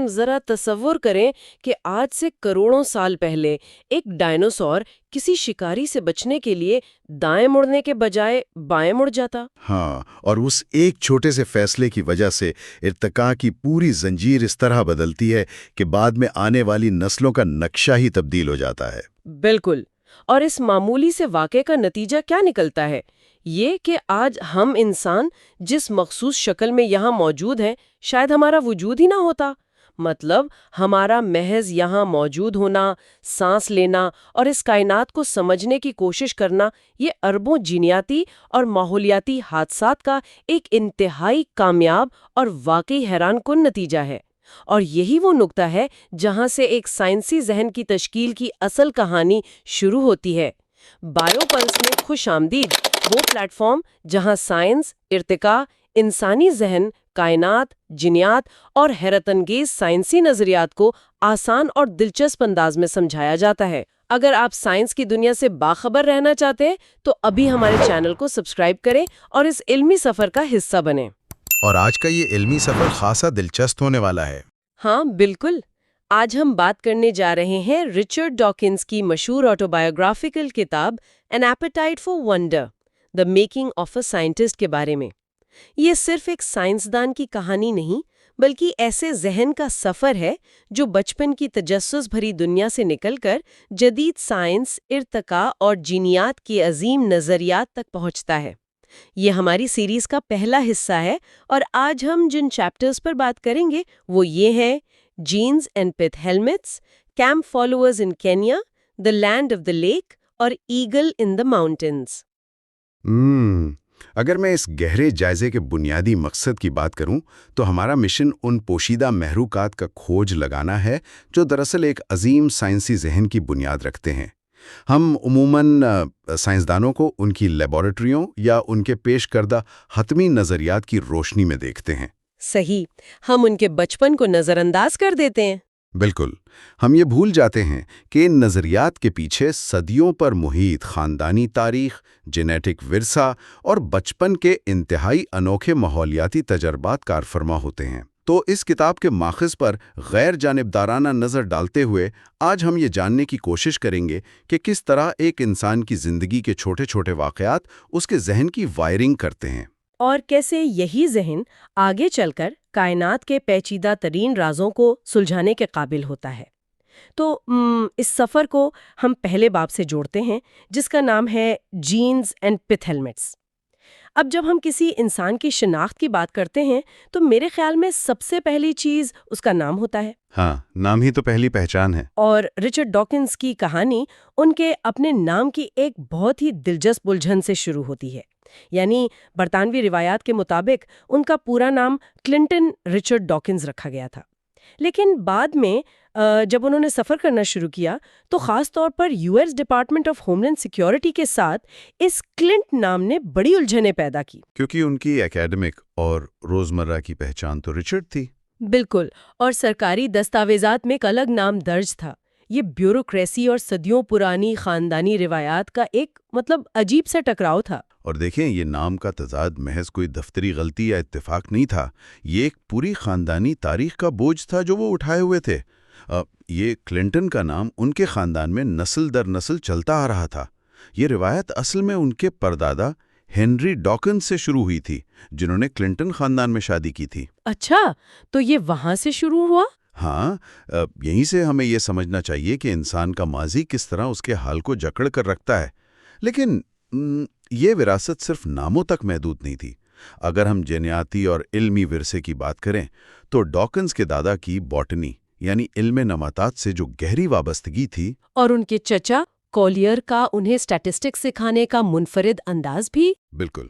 ذرا تصور کریں کہ آج سے کروڑوں سال پہلے ایک ڈائنوسور کسی شکاری سے بچنے کے لیے دائیں مڑنے کے بجائے بائیں مڑ جاتا۔ ہاں، اور اس ایک چھوٹے سے فیصلے کی وجہ سے ارتقاء کی پوری زنجیر اس طرح بدلتی ہے کہ بعد میں آنے والی نسلوں کا نقشہ ہی تبدیل ہو جاتا ہے۔ بالکل۔ اور اس معمولی سے واقعے کا نتیجہ کیا نکلتا ہے؟ یہ کہ آج ہم انسان جس مخصوص شکل میں یہاں موجود ہیں، شاید ہمارا وجود ہی نہ ہوتا۔ مطلب ہمارا محض یہاں موجود ہونا، سانس لینا اور اس کائنات کو سمجھنے کی کوشش کرنا، یہ اربوں جینیاتی اور ماحولیاتی حادثات کا ایک انتہائی کامیاب اور واقعی حیران کن نتیجہ ہے۔ اور یہی وہ نقطہ ہے جہاں سے ایک سائنسی ذہن کی تشکیل کی اصل کہانی شروع ہوتی ہے۔ بائیو پلس میں خوش آمدید، وہ پلیٹ فارم جہاں سائنس، ارتقاء، انسانی ذہن، کائنات، جینیات اور حیرت انگیز سائنسی نظریات کو آسان اور دلچسپ انداز میں سمجھایا جاتا ہے۔ اگر آپ سائنس کی دنیا سے باخبر رہنا چاہتے ہیں تو ابھی ہمارے چینل کو سبسکرائب کریں اور اس علمی سفر کا حصہ بنیں۔ اور آج کا یہ علمی سفر خاصا دلچسپ ہونے والا ہے۔ ہاں بالکل۔ آج ہم بات کرنے جا رہے ہیں رچرڈ ڈاکنز کی مشہور آٹوبایوگرافیکل کتاب an appetite for wonder, the making of a scientist کے بارے میں۔ یہ صرف ایک سائنسدان کی کہانی نہیں، بلکہ ایسے ذہن کا سفر ہے جو بچپن کی تجسس بھری دنیا سے نکل کر جدید سائنس، ارتقاء اور جینیات کے عظیم نظریات تک پہنچتا ہے۔ یہ ہماری سیریز کا پہلا حصہ ہے، اور آج ہم جن چیپٹرز پر بات کریں گے وہ یہ ہیں: genes and pith helmets, camp followers in Kenya, the land of the lake اور ایگل ان دی ماؤنٹینز۔ اگر میں اس گہرے جائزے کے بنیادی مقصد کی بات کروں تو ہمارا مشن ان پوشیدہ محروکات کا کھوج لگانا ہے جو دراصل ایک عظیم سائنسی ذہن کی بنیاد رکھتے ہیں۔ ہم عموماً سائنسدانوں کو ان کی لیبارٹریوں یا ان کے پیش کردہ حتمی نظریات کی روشنی میں دیکھتے ہیں۔ صحیح، ہم ان کے بچپن کو نظر انداز کر دیتے ہیں۔ بالکل، ہم یہ بھول جاتے ہیں کہ ان نظریات کے پیچھے صدیوں پر محیط خاندانی تاریخ، جینیٹک ورثہ اور بچپن کے انتہائی انوکھے ماحولیاتی تجربات کار فرما ہوتے ہیں۔ تو اس کتاب کے ماخذ پر غیر جانبدارانہ نظر ڈالتے ہوئے آج ہم یہ جاننے کی کوشش کریں گے کہ کس طرح ایک انسان کی زندگی کے چھوٹے چھوٹے واقعات اس کے ذہن کی وائرنگ کرتے ہیں، اور کیسے یہی ذہن آگے چل کر کائنات کے پیچیدہ ترین رازوں کو سلجھانے کے قابل ہوتا ہے۔ تو اس سفر کو ہم پہلے باب سے جوڑتے ہیں، جس کا نام ہے جینز اینڈ پتھ ہیلمٹس۔ اب جب ہم کسی انسان کی شناخت کی بات کرتے ہیں تو میرے خیال میں سب سے پہلی چیز اس کا نام ہوتا ہے۔ ہاں، نام ہی تو پہلی پہچان ہے۔ اور رچرڈ ڈاکنز کی کہانی ان کے اپنے نام کی ایک بہت ہی دلچسپ الجھن سے شروع ہوتی ہے۔ یعنی برطانوی روایات کے مطابق ان کا پورا نام کلنٹن رچرڈ ڈاکنز رکھا گیا تھا، لیکن بعد میں جب انہوں نے سفر کرنا شروع کیا تو خاص طور پر U S department of homeland security کے ساتھ اس کلنٹ نام نے بڑی الجھنیں پیدا کی، کیونکہ ان کی اکیڈمک اور روزمرہ کی پہچان تو رچرڈ تھی۔ بالکل، اور سرکاری دستاویزات میں ایک الگ نام درج تھا۔ یہ بیوروکریسی اور صدیوں پرانی خاندانی روایات کا ایک عجیب سا ٹکراؤ تھا۔ اور دیکھیں، یہ نام کا تضاد محض کوئی دفتری غلطی یا اتفاق نہیں تھا، یہ ایک پوری خاندانی تاریخ کا بوجھ تھا جو وہ اٹھائے ہوئے تھے۔ یہ کلنٹن کا نام ان کے خاندان میں نسل در نسل چلتا آ رہا تھا۔ یہ روایت اصل میں ان کے پردادا ہنری ڈاکنز سے شروع ہوئی تھی، جنہوں نے کلنٹن خاندان میں شادی کی تھی۔ اچھا، تو یہ وہاں سے شروع ہوا؟ ہاں، یہیں سے ہمیں یہ سمجھنا چاہیے کہ انسان کا ماضی کس طرح اس کے حال کو جکڑ کر رکھتا ہے۔ لیکن یہ وراثت صرف ناموں تک محدود نہیں تھی۔ اگر ہم جینیاتی اور علمی ورثے کی بات کریں تو ڈاکنز کے دادا کی باٹنی یعنی علم نباتات سے جو گہری وابستگی تھی، اور ان کے چچا کولیئر کا انہیں اسٹیٹسٹکس سکھانے کا منفرد انداز بھی، بالکل،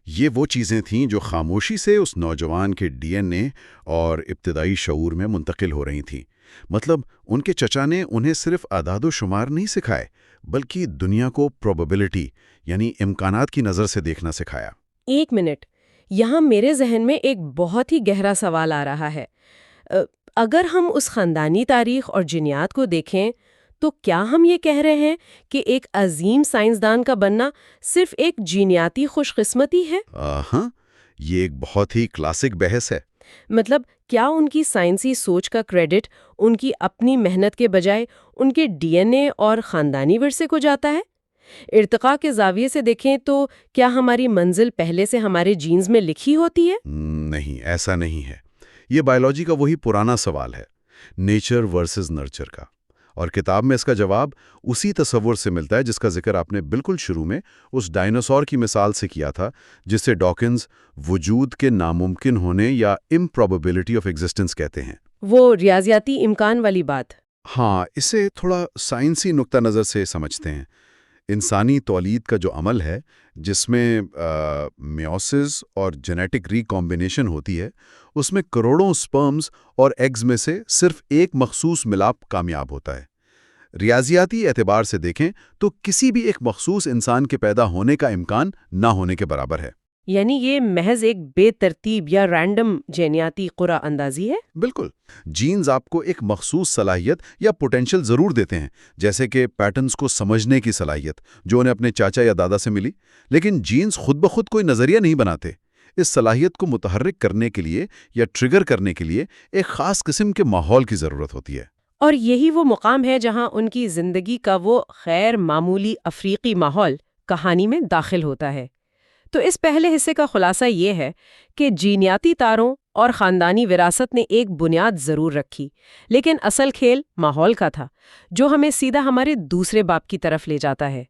یہ وہ چیزیں تھیں جو خاموشی سے اس نوجوان کے ڈی این اے اور ابتدائی شعور میں منتقل ہو رہی تھیں۔ مطلب ان کے چچا نے انہیں صرف اعداد و شمار نہیں سکھائے، بلکہ دنیا کو پروبیبلٹی یعنی امکانات کی نظر سے دیکھنا سکھایا۔ ایک منٹ، یہاں میرے ذہن میں ایک بہت ہی گہرا سوال آ رہا ہے۔ اگر ہم اس خاندانی تاریخ اور جینیات کو دیکھیں تو کیا ہم یہ کہہ رہے ہیں کہ ایک عظیم سائنسدان کا بننا صرف ایک جینیاتی خوش قسمتی ہے؟ ہاں، یہ ایک بہت ہی کلاسک بحث ہے۔ مطلب کیا ان کی سائنسی سوچ کا کریڈٹ ان کی اپنی محنت کے بجائے ان کے ڈی این اے اور خاندانی ورثے کو جاتا ہے؟ ارتقاء کے زاویے سے دیکھیں تو کیا ہماری منزل پہلے سے ہمارے جینز میں لکھی ہوتی ہے؟ نہیں، ایسا نہیں ہے۔ یہ بائیولوجی کا وہی پرانا سوال ہے، نیچر ورسز نرچر کا، اور کتاب میں اس کا جواب اسی تصور سے ملتا ہے جس کا ذکر آپ نے بالکل شروع میں اس ڈائناسور کی مثال سے کیا تھا، جسے ڈاکنز وجود کے ناممکن ہونے یا امپروبیبلٹی آف ایگزسٹنس کہتے ہیں۔ وہ ریاضیاتی امکان والی بات۔ ہاں، اسے تھوڑا سائنسی نقطہ نظر سے سمجھتے ہیں۔ انسانی تولید کا جو عمل ہے، جس میں میوسس اور جینیٹک ریکمبینیشن ہوتی ہے، اس میں کروڑوں سپرمز اور ایگز میں سے صرف ایک مخصوص ملاپ کامیاب ہوتا ہے۔ ریاضیاتی اعتبار سے دیکھیں تو کسی بھی ایک مخصوص انسان کے پیدا ہونے کا امکان نہ ہونے کے برابر ہے۔ یعنی یہ محض ایک بے ترتیب یا رینڈم جینیاتی قرعہ اندازی ہے؟ بالکل، جینز آپ کو ایک مخصوص صلاحیت یا پوٹینشل ضرور دیتے ہیں، جیسے کہ پیٹرنز کو سمجھنے کی صلاحیت جو انہیں اپنے چاچا یا دادا سے ملی، لیکن جینز خود بخود کوئی نظریہ نہیں بناتے۔ اس صلاحیت کو متحرک کرنے کے لیے یا ٹریگر کرنے کے لیے ایک خاص قسم کے ماحول کی ضرورت ہوتی ہے۔ اور یہی وہ مقام ہے جہاں ان کی زندگی کا وہ غیر معمولی افریقی ماحول کہانی میں داخل ہوتا ہے۔ تو اس پہلے حصے کا خلاصہ یہ ہے کہ جینیاتی تاروں اور خاندانی وراثت نے ایک بنیاد ضرور رکھی، لیکن اصل کھیل ماحول کا تھا، جو ہمیں سیدھا ہمارے دوسرے باب کی طرف لے جاتا ہے،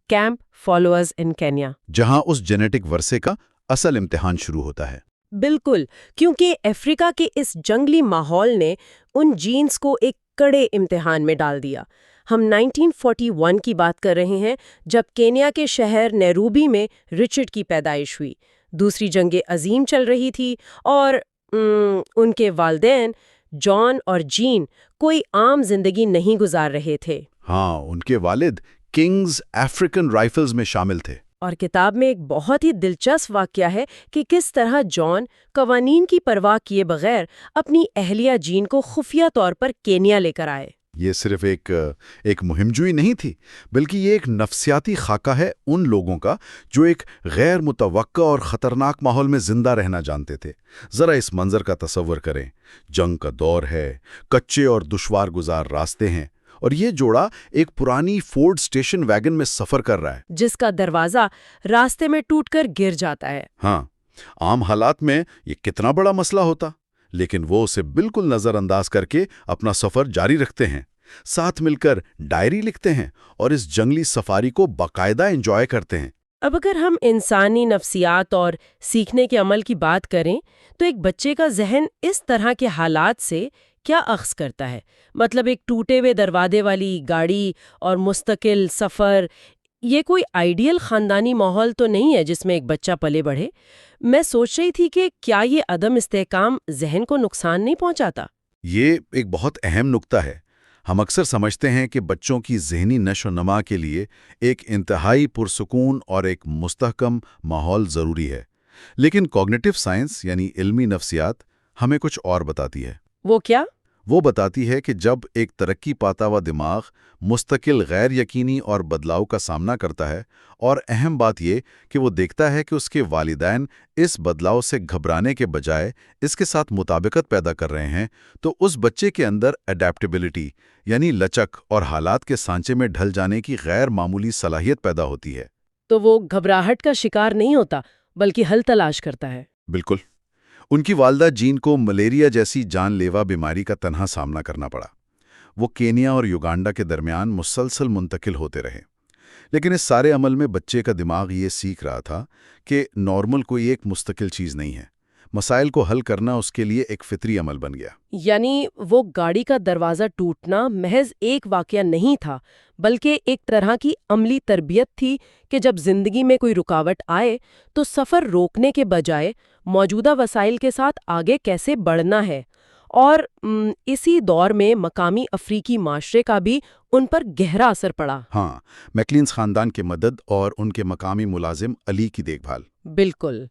کیمپ فالوورز ان کینیا، جہاں اس جینیٹک ورثے کا اصل امتحان شروع ہوتا ہے۔ بالکل، کیونکہ افریقہ کے اس جنگلی ماحول نے ان جینز کو ایک کڑے امتحان میں ڈال دیا۔ ہم 1941 کی بات کر رہے ہیں، جب کینیا کے شہر نیروبی میں رچرڈ کی پیدائش ہوئی۔ دوسری جنگ عظیم چل رہی تھی اور ان کے والدین جان اور جین کوئی عام زندگی نہیں گزار رہے تھے۔ ہاں، ان کے والد کنگز افریقن رائفلز میں شامل تھے۔ اور کتاب میں ایک بہت ہی دلچسپ واقعہ ہے کہ کس طرح جان قوانین کی پرواہ کیے بغیر اپنی اہلیہ جین کو خفیہ طور پر کینیا لے کر آئے۔ یہ صرف ایک مہم جوئی نہیں تھی، بلکہ یہ ایک نفسیاتی خاکہ ہے ان لوگوں کا جو ایک غیر متوقع اور خطرناک ماحول میں زندہ رہنا جانتے تھے۔ ذرا اس منظر کا تصور کریں، جنگ کا دور ہے، کچے اور دشوار گزار راستے ہیں، اور یہ جوڑا ایک پرانی فورڈ اسٹیشن ویگن میں سفر کر رہا ہے، جس کا دروازہ راستے میں ٹوٹ کر گر جاتا ہے۔ ہاں، عام حالات میں یہ کتنا بڑا مسئلہ ہوتا، لیکن وہ اسے بالکل نظر انداز کر کے اپنا سفر جاری رکھتے ہیں، ساتھ مل کر ڈائری لکھتے ہیں اور اس جنگلی سفاری کو باقاعدہ انجوائے کرتے ہیں۔ اب اگر ہم انسانی نفسیات اور سیکھنے کے عمل کی بات کریں تو ایک بچے کا ذہن اس طرح کے حالات سے کیا اخذ کرتا ہے؟ مطلب ایک ٹوٹے ہوئے دروازے والی گاڑی اور مستقل سفر، یہ کوئی آئیڈیل خاندانی ماحول تو نہیں ہے جس میں ایک بچہ پلے بڑھے۔ میں سوچ رہی تھی کہ کیا یہ عدم استحکام ذہن کو نقصان نہیں پہنچاتا؟ یہ ایک بہت اہم نکتہ ہے۔ ہم اکثر سمجھتے ہیں کہ بچوں کی ذہنی نشو و نما کے لیے ایک انتہائی پرسکون اور ایک مستحکم ماحول ضروری ہے، لیکن کوگنیٹو سائنس یعنی علمی نفسیات ہمیں کچھ اور بتاتی ہے۔ وہ کیا؟ وہ بتاتی ہے کہ جب ایک ترقی پاتا ہوا دماغ مستقل غیر یقینی اور بدلاؤ کا سامنا کرتا ہے، اور اہم بات یہ کہ وہ دیکھتا ہے کہ اس کے والدین اس بدلاؤ سے گھبرانے کے بجائے اس کے ساتھ مطابقت پیدا کر رہے ہیں، تو اس بچے کے اندر اڈیپٹیبلٹی یعنی لچک اور حالات کے سانچے میں ڈھل جانے کی غیر معمولی صلاحیت پیدا ہوتی ہے۔ تو وہ گھبراہٹ کا شکار نہیں ہوتا بلکہ حل تلاش کرتا ہے۔ بالکل۔ ان کی والدہ جین کو ملیریا جیسی جان لیوا بیماری کا تنہا سامنا کرنا پڑا۔ وہ کینیا اور یوگانڈا کے درمیان مسلسل منتقل ہوتے رہے، لیکن اس سارے عمل میں بچے کا دماغ یہ سیکھ رہا تھا کہ نارمل کوئی ایک مستقل چیز نہیں ہے۔ مسائل کو حل کرنا اس کے لیے ایک فطری عمل بن گیا۔ یعنی وہ گاڑی کا دروازہ ٹوٹنا محض ایک واقعہ نہیں تھا، بلکہ ایک طرح کی عملی تربیت تھی کہ جب زندگی میں کوئی رکاوٹ آئے تو سفر روکنے کے بجائے موجودہ وسائل کے ساتھ آگے کیسے بڑھنا ہے۔ اور اسی دور میں مقامی افریقی معاشرے کا بھی ان پر گہرا اثر پڑا۔ ہاں، میکلینز خاندان کی مدد اور ان کے مقامی ملازم علی کی دیکھ بھال۔ بالکل،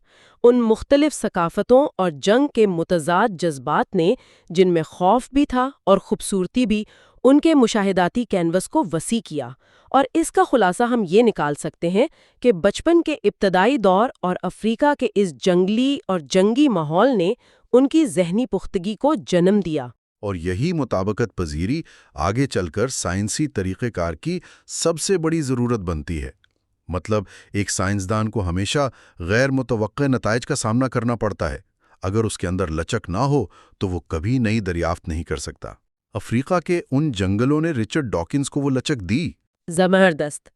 ان مختلف ثقافتوں اور جنگ کے متضاد جذبات نے، جن میں خوف بھی تھا اور خوبصورتی بھی، ان کے مشاہداتی کینوس کو وسیع کیا۔ اور اس کا خلاصہ ہم یہ نکال سکتے ہیں کہ بچپن کے ابتدائی دور اور افریقہ کے اس جنگلی اور جنگی ماحول نے ان کی ذہنی پختگی کو جنم دیا۔ اور یہی مطابقت پذیری آگے چل کر سائنسی طریقہ کار کی سب سے بڑی ضرورت بنتی ہے۔ مطلب ایک سائنسدان کو ہمیشہ غیر متوقع نتائج کا سامنا کرنا پڑتا ہے۔ اگر اس کے اندر لچک نہ ہو تو وہ کبھی نئی دریافت نہیں کر سکتا۔ افریقہ کے ان جنگلوں نے رچرڈ ڈاکنز کو وہ لچک دی۔ زبردست۔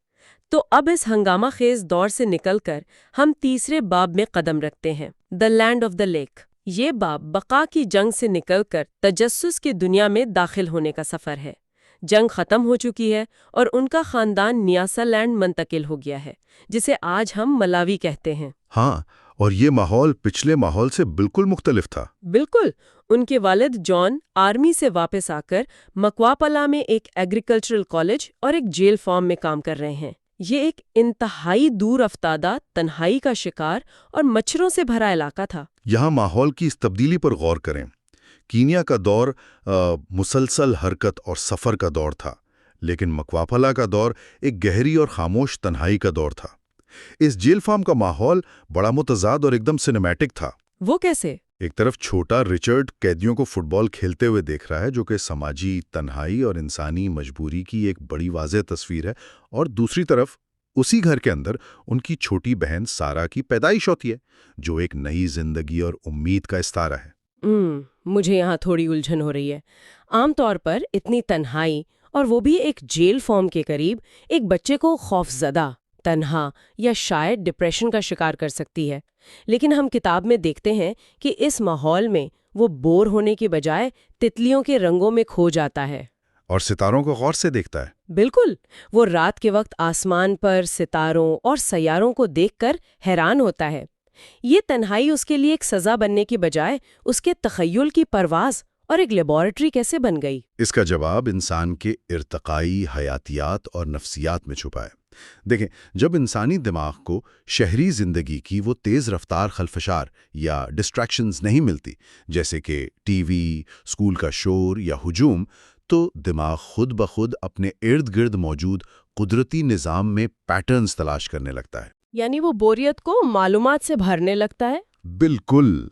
تو اب اس ہنگامہ خیز دور سے نکل کر ہم تیسرے باب میں قدم رکھتے ہیں، the land of the lake. یہ باب بقا کی جنگ سے نکل کر تجسس کی دنیا میں داخل ہونے کا سفر ہے۔ جنگ ختم ہو چکی ہے اور ان کا خاندان نیاسا لینڈ منتقل ہو گیا ہے، جسے آج ہم ملاوی کہتے ہیں۔ ہاں، اور یہ ماحول پچھلے ماحول سے بالکل مختلف تھا۔ بالکل۔ ان کے والد جان آرمی سے واپس آ کر مکواپلا میں ایک ایگریکلچرل کالج اور ایک جیل فارم میں کام کر رہے ہیں۔ یہ ایک انتہائی دور افتادہ، تنہائی کا شکار اور مچھروں سے بھرا علاقہ تھا۔ یہاں ماحول کی اس تبدیلی پر غور کریں۔ کینیا کا دور مسلسل حرکت اور سفر کا دور تھا، لیکن مکواپلا کا دور ایک گہری اور خاموش تنہائی کا دور تھا۔ اس جیل فارم کا ماحول بڑا متضاد اور ایک دم سنیمیٹک تھا۔ وہ کیسے؟ ایک طرف چھوٹا رچرڈ قیدیوں کو فٹ بال کھیلتے ہوئے دیکھ رہا ہے، جو کہ سماجی تنہائی اور انسانی مجبوری کی ایک بڑی واضح تصویر ہے، اور دوسری طرف اسی گھر کے اندر ان کی چھوٹی بہن سارا کی پیدائش ہوتی ہے، جو ایک نئی زندگی اور امید کا استعارہ ہے۔ مجھے یہاں تھوڑی الجھن ہو رہی ہے۔ عام طور پر اتنی تنہائی، اور وہ بھی ایک جیل فارم کے قریب، ایک بچے کو خوف زدہ، تنہا یا شاید ڈپریشن کا شکار کر سکتی ہے۔ لیکن ہم کتاب میں دیکھتے ہیں کہ اس ماحول میں وہ بور ہونے کی بجائے تتلیوں کے رنگوں میں کھو جاتا ہے اور ستاروں کو غور سے دیکھتا ہے۔ بالکل، وہ رات کے وقت آسمان پر ستاروں اور سیاروں کو دیکھ کر حیران ہوتا ہے۔ یہ تنہائی اس کے لیے ایک سزا بننے کی بجائے اس کے تخیل کی پرواز اور ایک لیبارٹری کیسے بن گئی؟ اس کا جواب انسان کے ارتقائی حیاتیات اور نفسیات میں چھپا ہے۔ دیکھیں، جب انسانی دماغ کو شہری زندگی کی وہ تیز رفتار خلفشار یا ڈسٹریکشنز نہیں ملتی، جیسے کہ ٹی وی، اسکول کا شور یا ہجوم، تو دماغ خود بخود اپنے ارد گرد موجود قدرتی نظام میں پیٹرنز تلاش کرنے لگتا ہے۔ یعنی وہ بوریت کو معلومات سے بھرنے لگتا ہے؟ بالکل۔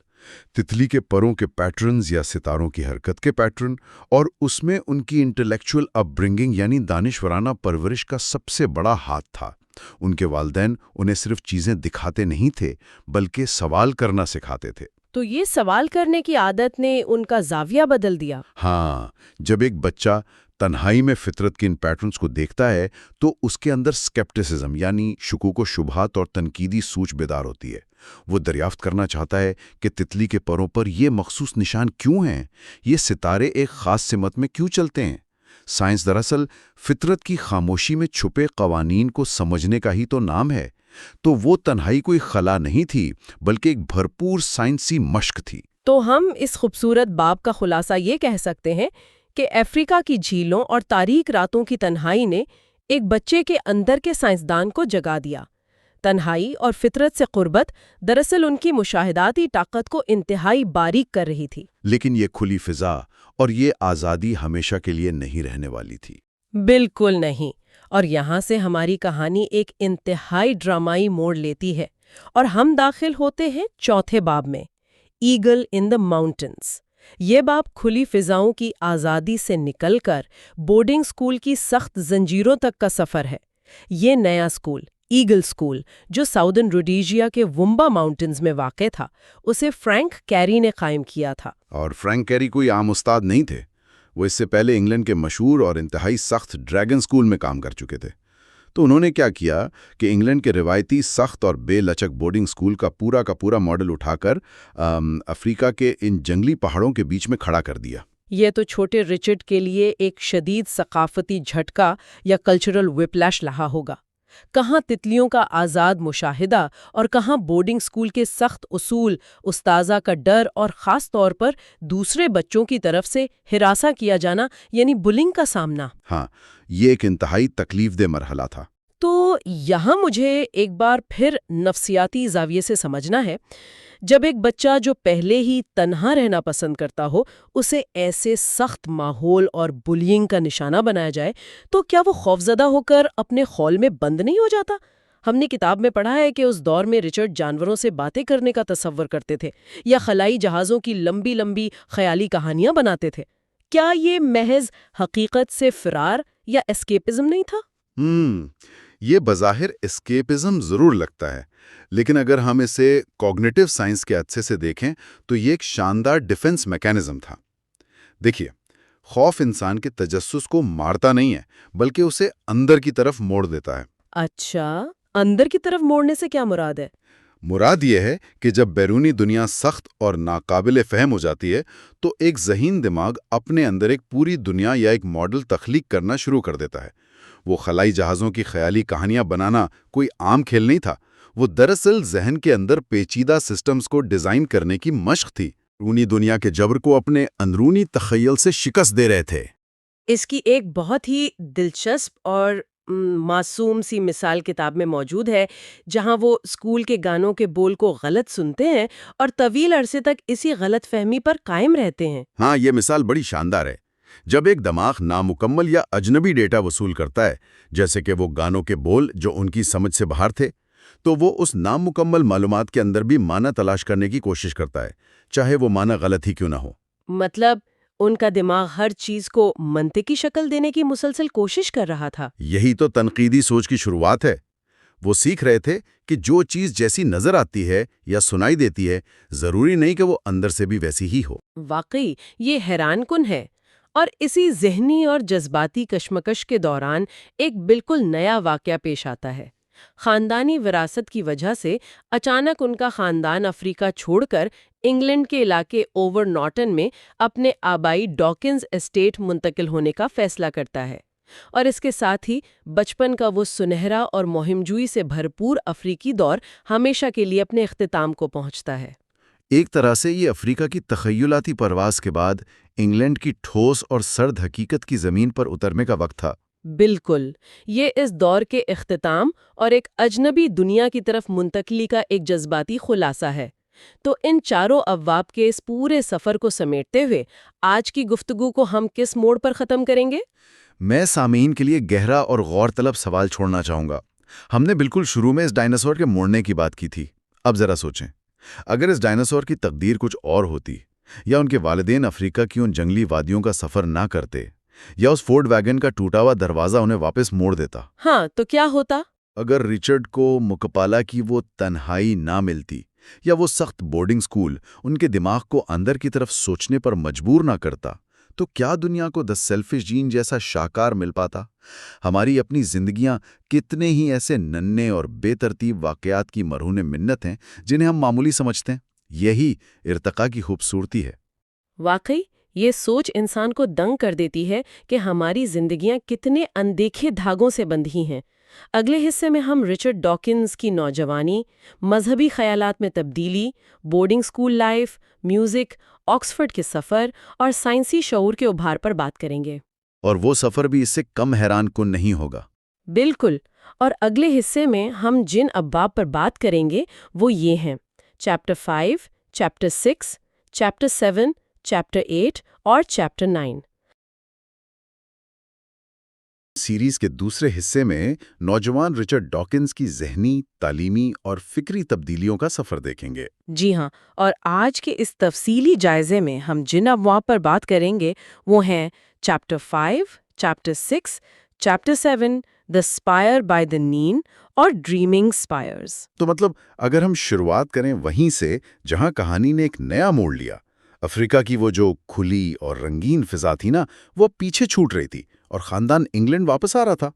تتلی کے پروں کے پیٹرنز یا ستاروں کی حرکت کے پیٹرن، اور اس میں ان کی انٹلیکچول اپ برنگنگ یعنی دانشورانہ پرورش کا سب سے بڑا ہاتھ تھا۔ ان کے والدین انہیں صرف چیزیں دکھاتے نہیں تھے، بلکہ سوال کرنا سکھاتے تھے۔ تو یہ سوال کرنے کی عادت نے ان کا زاویہ بدل دیا۔ ہاں، جب ایک بچہ تنہائی میں فطرت کے ان پیٹرنز کو دیکھتا ہے تو اس کے اندر سکیپٹسزم یعنی شکوک و شبہات اور تنقیدی سوچ بیدار ہوتی ہے۔ وہ دریافت کرنا چاہتا ہے کہ تتلی کے پروں پر یہ مخصوص نشان کیوں ہیں، یہ ستارے ایک خاص سمت میں کیوں چلتے ہیں۔ سائنس دراصل فطرت کی خاموشی میں چھپے قوانین کو سمجھنے کا ہی تو نام ہے۔ تو وہ تنہائی کوئی خلا نہیں تھی، بلکہ ایک بھرپور سائنسی مشق تھی۔ تو ہم اس خوبصورت باب کا خلاصہ یہ کہہ سکتے ہیں کہ افریقہ کی جھیلوں اور تاریک راتوں کی تنہائی نے ایک بچے کے اندر کے سائنسدان کو جگا دیا۔ تنہائی اور فطرت سے قربت دراصل ان کی مشاہداتی طاقت کو انتہائی باریک کر رہی تھی۔ لیکن یہ کھلی فضا اور یہ آزادی ہمیشہ کے لیے نہیں رہنے والی تھی۔ بالکل نہیں۔ اور یہاں سے ہماری کہانی ایک انتہائی ڈرامائی موڑ لیتی ہے، اور ہم داخل ہوتے ہیں چوتھے باب میں، ایگل ان دی ماؤنٹنز۔ یہ باب کھلی فضاؤں کی آزادی سے نکل کر بورڈنگ سکول کی سخت زنجیروں تک کا سفر ہے۔ یہ نیا سکول، ایگل سکول، جو ساؤدرن روڈیجیا کے ومبا ماؤنٹنز میں واقع تھا، اسے فرینک کیری نے قائم کیا تھا۔ اور فرینک کیری کوئی عام استاد نہیں تھے۔ وہ اس سے پہلے انگلینڈ کے مشہور اور انتہائی سخت ڈریگن سکول میں کام کر چکے تھے۔ تو انہوں نے کیا کیا کہ انگلینڈ کے روایتی سخت اور بے لچک بورڈنگ سکول کا پورا ماڈل اٹھا کر افریقہ کے ان جنگلی پہاڑوں کے بیچ میں کھڑا کر دیا۔ یہ تو چھوٹے رچرڈ کے لیے ایک شدید ثقافتی جھٹکا یا کلچرل وپلیش رہا ہوگا۔ کہاں تتلیوں کا آزاد مشاہدہ اور کہاں بورڈنگ سکول کے سخت اصول، استاذہ کا ڈر اور خاص طور پر دوسرے بچوں کی طرف سے ہراساں کیا جانا یعنی بلنگ کا سامنا۔ ہاں، یہ ایک انتہائی تکلیف دہ مرحلہ تھا۔ تو یہاں مجھے ایک بار پھر نفسیاتی زاویے سے سمجھنا ہے، جب ایک بچہ جو پہلے ہی تنہا رہنا پسند کرتا ہو، اسے ایسے سخت ماحول اور بلینگ کا نشانہ بنایا جائے، تو کیا وہ خوفزدہ ہو کر اپنے خول میں بند نہیں ہو جاتا؟ ہم نے کتاب میں پڑھا ہے کہ اس دور میں رچرڈ جانوروں سے باتیں کرنے کا تصور کرتے تھے یا خلائی جہازوں کی لمبی لمبی خیالی کہانیاں بناتے تھے۔ کیا یہ محض حقیقت سے فرار یا اسکیپزم نہیں تھا؟ یہ بظاہر اسکیپزم ضرور لگتا ہے، لیکن اگر ہم اسے کوگنیٹو سائنس کے عدسے سے دیکھیں تو یہ ایک شاندار ڈیفنس میکانزم تھا۔ دیکھیے، خوف انسان کے تجسس کو مارتا نہیں ہے، بلکہ اسے اندر کی طرف موڑ دیتا ہے۔ اچھا، اندر کی طرف موڑنے سے کیا مراد ہے؟ مراد یہ ہے کہ جب بیرونی دنیا سخت اور ناقابل فہم ہو جاتی ہے تو ایک ذہین دماغ اپنے اندر ایک پوری دنیا یا ایک ماڈل تخلیق کرنا شروع کر دیتا ہے۔ وہ خلائی جہازوں کی خیالی کہانیاں بنانا کوئی عام کھیل نہیں تھا، وہ دراصل ذہن کے اندر پیچیدہ سسٹمز کو ڈیزائن کرنے کی مشق تھی۔ بیرونی دنیا کے جبر کو اپنے اندرونی تخیل سے شکست دے رہے تھے۔ اس کی ایک بہت ہی دلچسپ اور معصوم سی مثال کتاب میں موجود ہے، جہاں وہ اسکول کے گانوں کے بول کو غلط سنتے ہیں اور طویل عرصے تک اسی غلط فہمی پر قائم رہتے ہیں۔ ہاں، یہ مثال بڑی شاندار ہے۔ جب ایک دماغ نامکمل یا اجنبی ڈیٹا وصول کرتا ہے، جیسے کہ وہ گانوں کے بول جو ان کی سمجھ سے باہر تھے، تو وہ اس نامکمل معلومات کے اندر بھی معنی تلاش کرنے کی کوشش کرتا ہے، چاہے وہ معنی غلط ہی کیوں نہ ہو۔ مطلب ان کا دماغ ہر چیز کو منطقی شکل دینے کی مسلسل کوشش کر رہا تھا۔ یہی تو تنقیدی سوچ کی شروعات ہے۔ وہ سیکھ رہے تھے کہ جو چیز جیسی نظر آتی ہے یا سنائی دیتی ہے، ضروری نہیں کہ وہ اندر سے بھی ویسی ہی ہو۔ واقعی یہ حیران کن ہے، اور اسی ذہنی اور جذباتی کشمکش کے دوران ایک بالکل نیا واقعہ پیش آتا ہے۔ خاندانی وراثت کی وجہ سے اچانک ان کا خاندان افریقہ چھوڑ کر انگلینڈ کے علاقے اوور نارٹن میں اپنے آبائی ڈاکنز اسٹیٹ منتقل ہونے کا فیصلہ کرتا ہے، اور اس کے ساتھ ہی بچپن کا وہ سنہرا اور مہمجوئی سے بھرپور افریقی دور ہمیشہ کے لیے اپنے اختتام کو پہنچتا ہے۔ ایک طرح سے یہ افریقہ کی تخیلاتی پرواز کے بعد انگلینڈ کی ٹھوس اور سرد حقیقت کی زمین پر اترنے کا وقت تھا۔ بالکل، یہ اس دور کے اختتام اور ایک اجنبی دنیا کی طرف منتقلی کا ایک جذباتی خلاصہ ہے۔ تو ان چاروں ابواب کے اس پورے سفر کو سمیٹتے ہوئے آج کی گفتگو کو ہم کس موڑ پر ختم کریں گے؟ میں سامعین کے لیے گہرا اور غور طلب سوال چھوڑنا چاہوں گا۔ ہم نے بالکل شروع میں اس ڈائناسور کے موڑنے کی بات کی تھی۔ اب ذرا سوچیں، اگر اس ڈائناسور کی تقدیر کچھ اور ہوتی، یا ان کے والدین افریقہ کی ان جنگلی وادیوں کا سفر نہ کرتے، یا اس فورڈ ویگن کا ٹوٹا ہوا دروازہ انہیں واپس موڑ دیتا۔ ہاں، تو کیا ہوتا؟ اگر رچرڈ کو مکپالا کی وہ تنہائی نہ ملتی، یا وہ سخت بورڈنگ سکول ان کے دماغ کو اندر کی طرف سوچنے پر مجبور نہ کرتا، تو کیا دنیا کو دی سیلفش جین جیسا شاہکار مل پاتا؟ ہماری اپنی زندگیاں کتنے ہی ایسے ننھے اور بے ترتیب واقعات کی مرہون منت ہیں جنہیں ہم معمولی سمجھتے ہیں۔ یہی ارتقاء کی خوبصورتی ہے۔ واقعی یہ سوچ انسان کو دنگ کر دیتی ہے کہ ہماری زندگیاں کتنے اندیکھے دھاگوں سے بندھی ہیں۔ اگلے حصے میں ہم رچرڈ ڈاکنز کی نوجوانی، مذہبی خیالات میں تبدیلی، boarding school life, music, Oxford کے سفر اور سائنسی شعور کے ابھار پر بات کریں گے۔ اور وہ سفر بھی اس سے کم حیران کن نہیں ہوگا۔ بالکل، اور اگلے حصے میں ہم جن ابواب پر بات کریں گے وہ یہ ہیں: چیپٹر 5، چیپٹر 6، چیپٹر 7، چیپٹر 8 اور چیپٹر 9۔ سیریز کے دوسرے حصے میں نوجوان رچرڈ ڈاکنز کی ذہنی، تعلیمی اور فکری تبدیلیوں کا سفر دیکھیں گے۔ جی ہاں، اور آج کے اس تفصیلی جائزے میں ہم جن ابواب پر بات کریں گے وہ ہیں chapter 5، chapter 6، chapter 7، the spire by the Nene اور ڈریمنگ اسپائرز۔ تو مطلب اگر ہم شروعات کریں وہیں سے جہاں کہانی نے ایک نیا موڑ لیا، افریقہ کی وہ جو کھلی اور رنگین فضا تھی نا، وہ پیچھے چھوٹ رہی تھی اور خاندان انگلینڈ واپس آ رہا تھا۔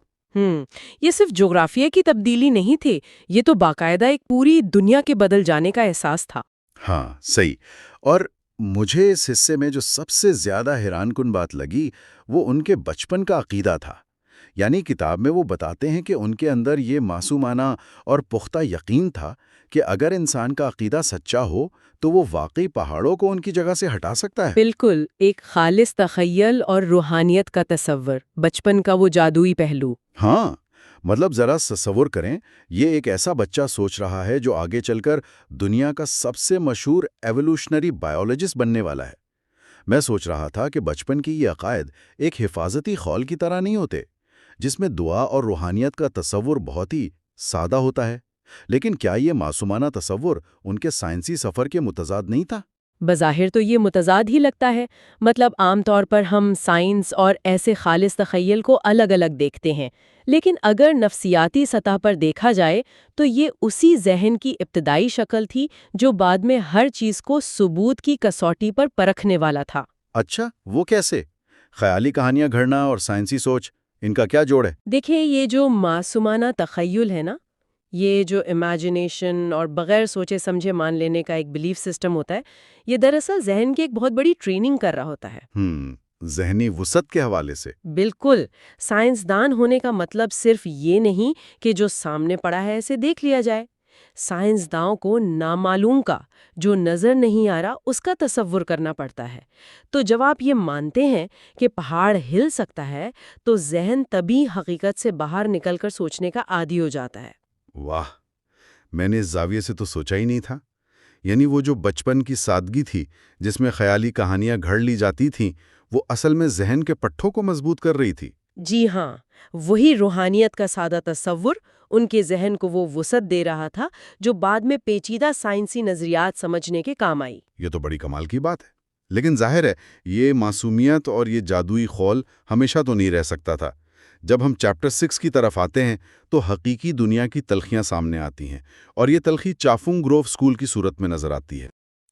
یہ صرف جغرافیہ کی تبدیلی نہیں تھی، یہ تو باقاعدہ ایک پوری دنیا کے بدل جانے کا احساس تھا۔ ہاں، صحیح۔ اور مجھے اس حصے میں جو سب سے زیادہ حیران کن بات لگی وہ ان کے بچپن کا عقیدہ تھا۔ یعنی کتاب میں وہ بتاتے ہیں کہ ان کے اندر یہ معصومانہ اور پختہ یقین تھا کہ اگر انسان کا عقیدہ سچا ہو تو وہ واقعی پہاڑوں کو ان کی جگہ سے ہٹا سکتا ہے۔ بالکل، ایک خالص تخیل اور روحانیت کا تصور، بچپن کا وہ جادوئی پہلو۔ ہاں، مطلب ذرا تصور کریں، یہ ایک ایسا بچہ سوچ رہا ہے جو آگے چل کر دنیا کا سب سے مشہور ایوولوشنری بائیولوجسٹ بننے والا ہے۔ میں سوچ رہا تھا کہ بچپن کی یہ عقائد ایک حفاظتی خول کی طرح نہیں ہوتے، جس میں دعا اور روحانیت کا تصور بہت ہی سادہ ہوتا ہے، لیکن کیا یہ معصومانہ تصور ان کے سائنسی سفر کے متضاد نہیں تھا؟ بظاہر تو یہ متضاد ہی لگتا ہے، مطلب عام طور پر ہم سائنس اور ایسے خالص تخیل کو الگ الگ دیکھتے ہیں، لیکن اگر نفسیاتی سطح پر دیکھا جائے تو یہ اسی ذہن کی ابتدائی شکل تھی جو بعد میں ہر چیز کو ثبوت کی کسوٹی پر پرکھنے والا تھا۔ اچھا، وہ کیسے؟ خیالی کہانیاں گھڑنا اور سائنسی سوچ، ان کا کیا جوڑ ہے؟ دیکھیں، یہ جو معصومانہ تخیل ہے نا، یہ جو امیجنیشن اور بغیر سوچے سمجھے مان لینے کا ایک بلیف سسٹم ہوتا ہے، یہ دراصل ذہن کی ایک بہت بڑی ٹریننگ کر رہا ہوتا ہے۔ ذہنی وسعت کے حوالے سے؟ بالکل، سائنسدان ہونے کا مطلب صرف یہ نہیں کہ جو سامنے پڑا ہے اسے دیکھ لیا جائے۔ سائنسداؤں کو نامعلوم کا، جو نظر نہیں آ رہا، اس کا تصور کرنا پڑتا ہے۔ تو جب آپ یہ مانتے ہیں کہ پہاڑ ہل سکتا ہے تو ذہن طبی حقیقت سے باہر نکل کر سوچنے کا عادی ہو جاتا ہے۔ واہ، میں نے اس زاویے سے تو سوچا ہی نہیں تھا۔ یعنی وہ جو بچپن کی سادگی تھی جس میں خیالی کہانیاں گھڑ لی جاتی تھیں، وہ اصل میں ذہن کے پٹھوں کو مضبوط کر رہی تھی۔ جی ہاں، وہی روحانیت کا سادہ تصور ان کے ذہن کو وہ وسعت دے رہا تھا جو بعد میں پیچیدہ سائنسی نظریات سمجھنے کے کام آئی۔ یہ تو بڑی کمال کی بات ہے، لیکن ظاہر ہے یہ معصومیت اور یہ جادوئی خول ہمیشہ تو نہیں رہ سکتا تھا۔ جب ہم چیپٹر 6 کی طرف آتے ہیں تو حقیقی دنیا کی تلخیاں سامنے آتی ہیں، اور یہ تلخی چافونگ گروو اسکول کی صورت میں نظر آتی ہے۔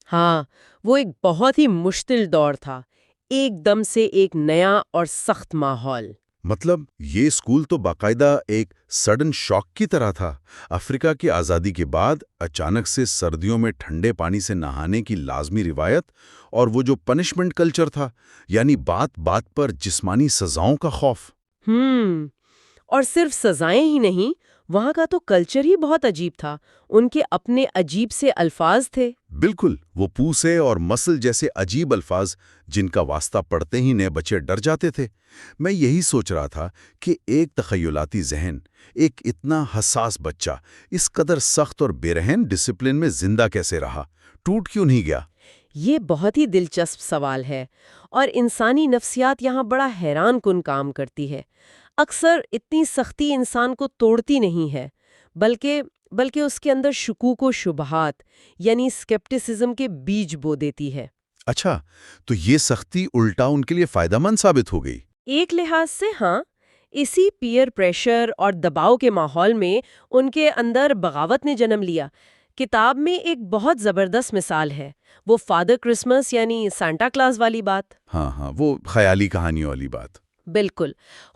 ہاں، وہ ایک بہت ہی مشکل دور تھا، ایک دم سے ایک نیا اور سخت ماحول۔ مطلب یہ اسکول تو باقاعدہ ایک سڈن شاک کی طرح تھا۔ افریقہ کی آزادی کے بعد اچانک سے سردیوں میں ٹھنڈے پانی سے نہانے کی لازمی روایت، اور وہ جو پنشمنٹ کلچر تھا، یعنی بات بات پر جسمانی سزاؤں کا خوف۔ اور صرف سزائیں ہی نہیں، وہاں کا تو کلچر ہی بہت عجیب تھا، ان کے اپنے عجیب سے الفاظ تھے۔ بالکل، وہ پوسے اور مسل جیسے عجیب الفاظ جن کا واسطہ پڑھتے ہی نئے بچے ڈر جاتے تھے۔ میں یہی سوچ رہا تھا کہ ایک تخیلاتی ذہن، ایک اتنا حساس بچہ، اس قدر سخت اور بے رحم ڈسپلن میں زندہ کیسے رہا؟ ٹوٹ کیوں نہیں گیا؟ یہ بہت ہی دلچسپ سوال ہے، اور انسانی نفسیات یہاں بڑا حیران کن کام کرتی ہے۔ اکثر اتنی سختی انسان کو توڑتی نہیں ہے، بلکہ اس کے اندر شکوک و شبہات، یعنی اسکیپٹسزم کے بیج بو دیتی ہے۔ اچھا، تو یہ سختی الٹا ان کے لیے فائدہ مند ثابت ہو گئی؟ ایک لحاظ سے ہاں، اسی پیئر پریشر اور دباؤ کے ماحول میں ان کے اندر بغاوت نے جنم لیا۔ کتاب میں ایک بہت زبردست مثال ہے، وہ فادر کرسمس یعنی سانٹا کلاز والی بات۔ ہاں، وہ خیالی کہانیوں والی بات۔ بالکل،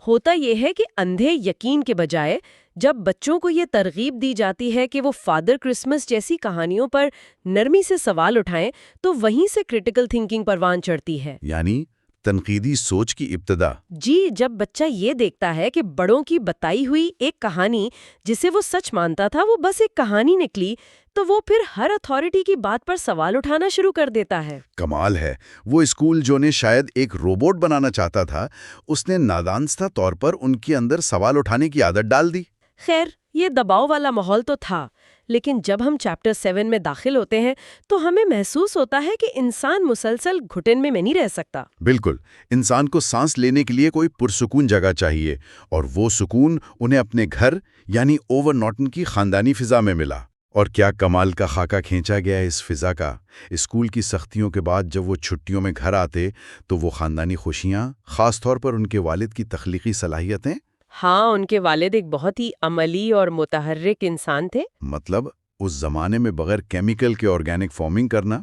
ہوتا یہ ہے کہ اندھے یقین کے بجائے جب بچوں کو یہ ترغیب دی جاتی ہے کہ وہ فادر کرسمس جیسی کہانیوں پر نرمی سے سوال اٹھائیں، تو وہیں سے کرٹیکل تھنکنگ پروان چڑھتی ہے۔ یعنی تنقیدی سوچ کی ابتدا۔ جی، جب بچہ یہ دیکھتا ہے کہ بڑوں کی بتائی ہوئی ایک کہانی جسے وہ سچ مانتا تھا وہ بس ایک کہانی نکلی، تو وہ پھر ہر اتھارٹی کی بات پر سوال اٹھانا شروع کر دیتا ہے۔ کمال ہے، وہ اسکول جو نے شاید ایک روبوٹ بنانا چاہتا تھا، اس نے نادانستہ طور پر ان کے اندر سوال اٹھانے کی عادت ڈال دی۔ خیر، یہ دباؤ والا ماحول تو تھا، لیکن جب ہم چیپٹر 7 میں داخل ہوتے ہیں تو ہمیں محسوس ہوتا ہے کہ انسان مسلسل گھٹن میں نہیں رہ سکتا۔ بالکل، انسان کو سانس لینے کے لیے کوئی پرسکون جگہ چاہیے، اور وہ سکون انہیں اپنے گھر یعنی اوور نارٹن کی خاندانی فضا میں ملا۔ اور کیا کمال کا خاکہ کھینچا گیا اس فضا کا۔ اسکول کی سختیوں کے بعد جب وہ چھٹیوں میں گھر آتے تو وہ خاندانی خوشیاں، خاص طور پر ان کے والد کی تخلیقی صلاحیتیں۔ ہاں، ان کے والد ایک بہت ہی عملی اور متحرک انسان تھے۔ مطلب اس زمانے میں بغیر کیمیکل کے آرگینک فارمنگ کرنا،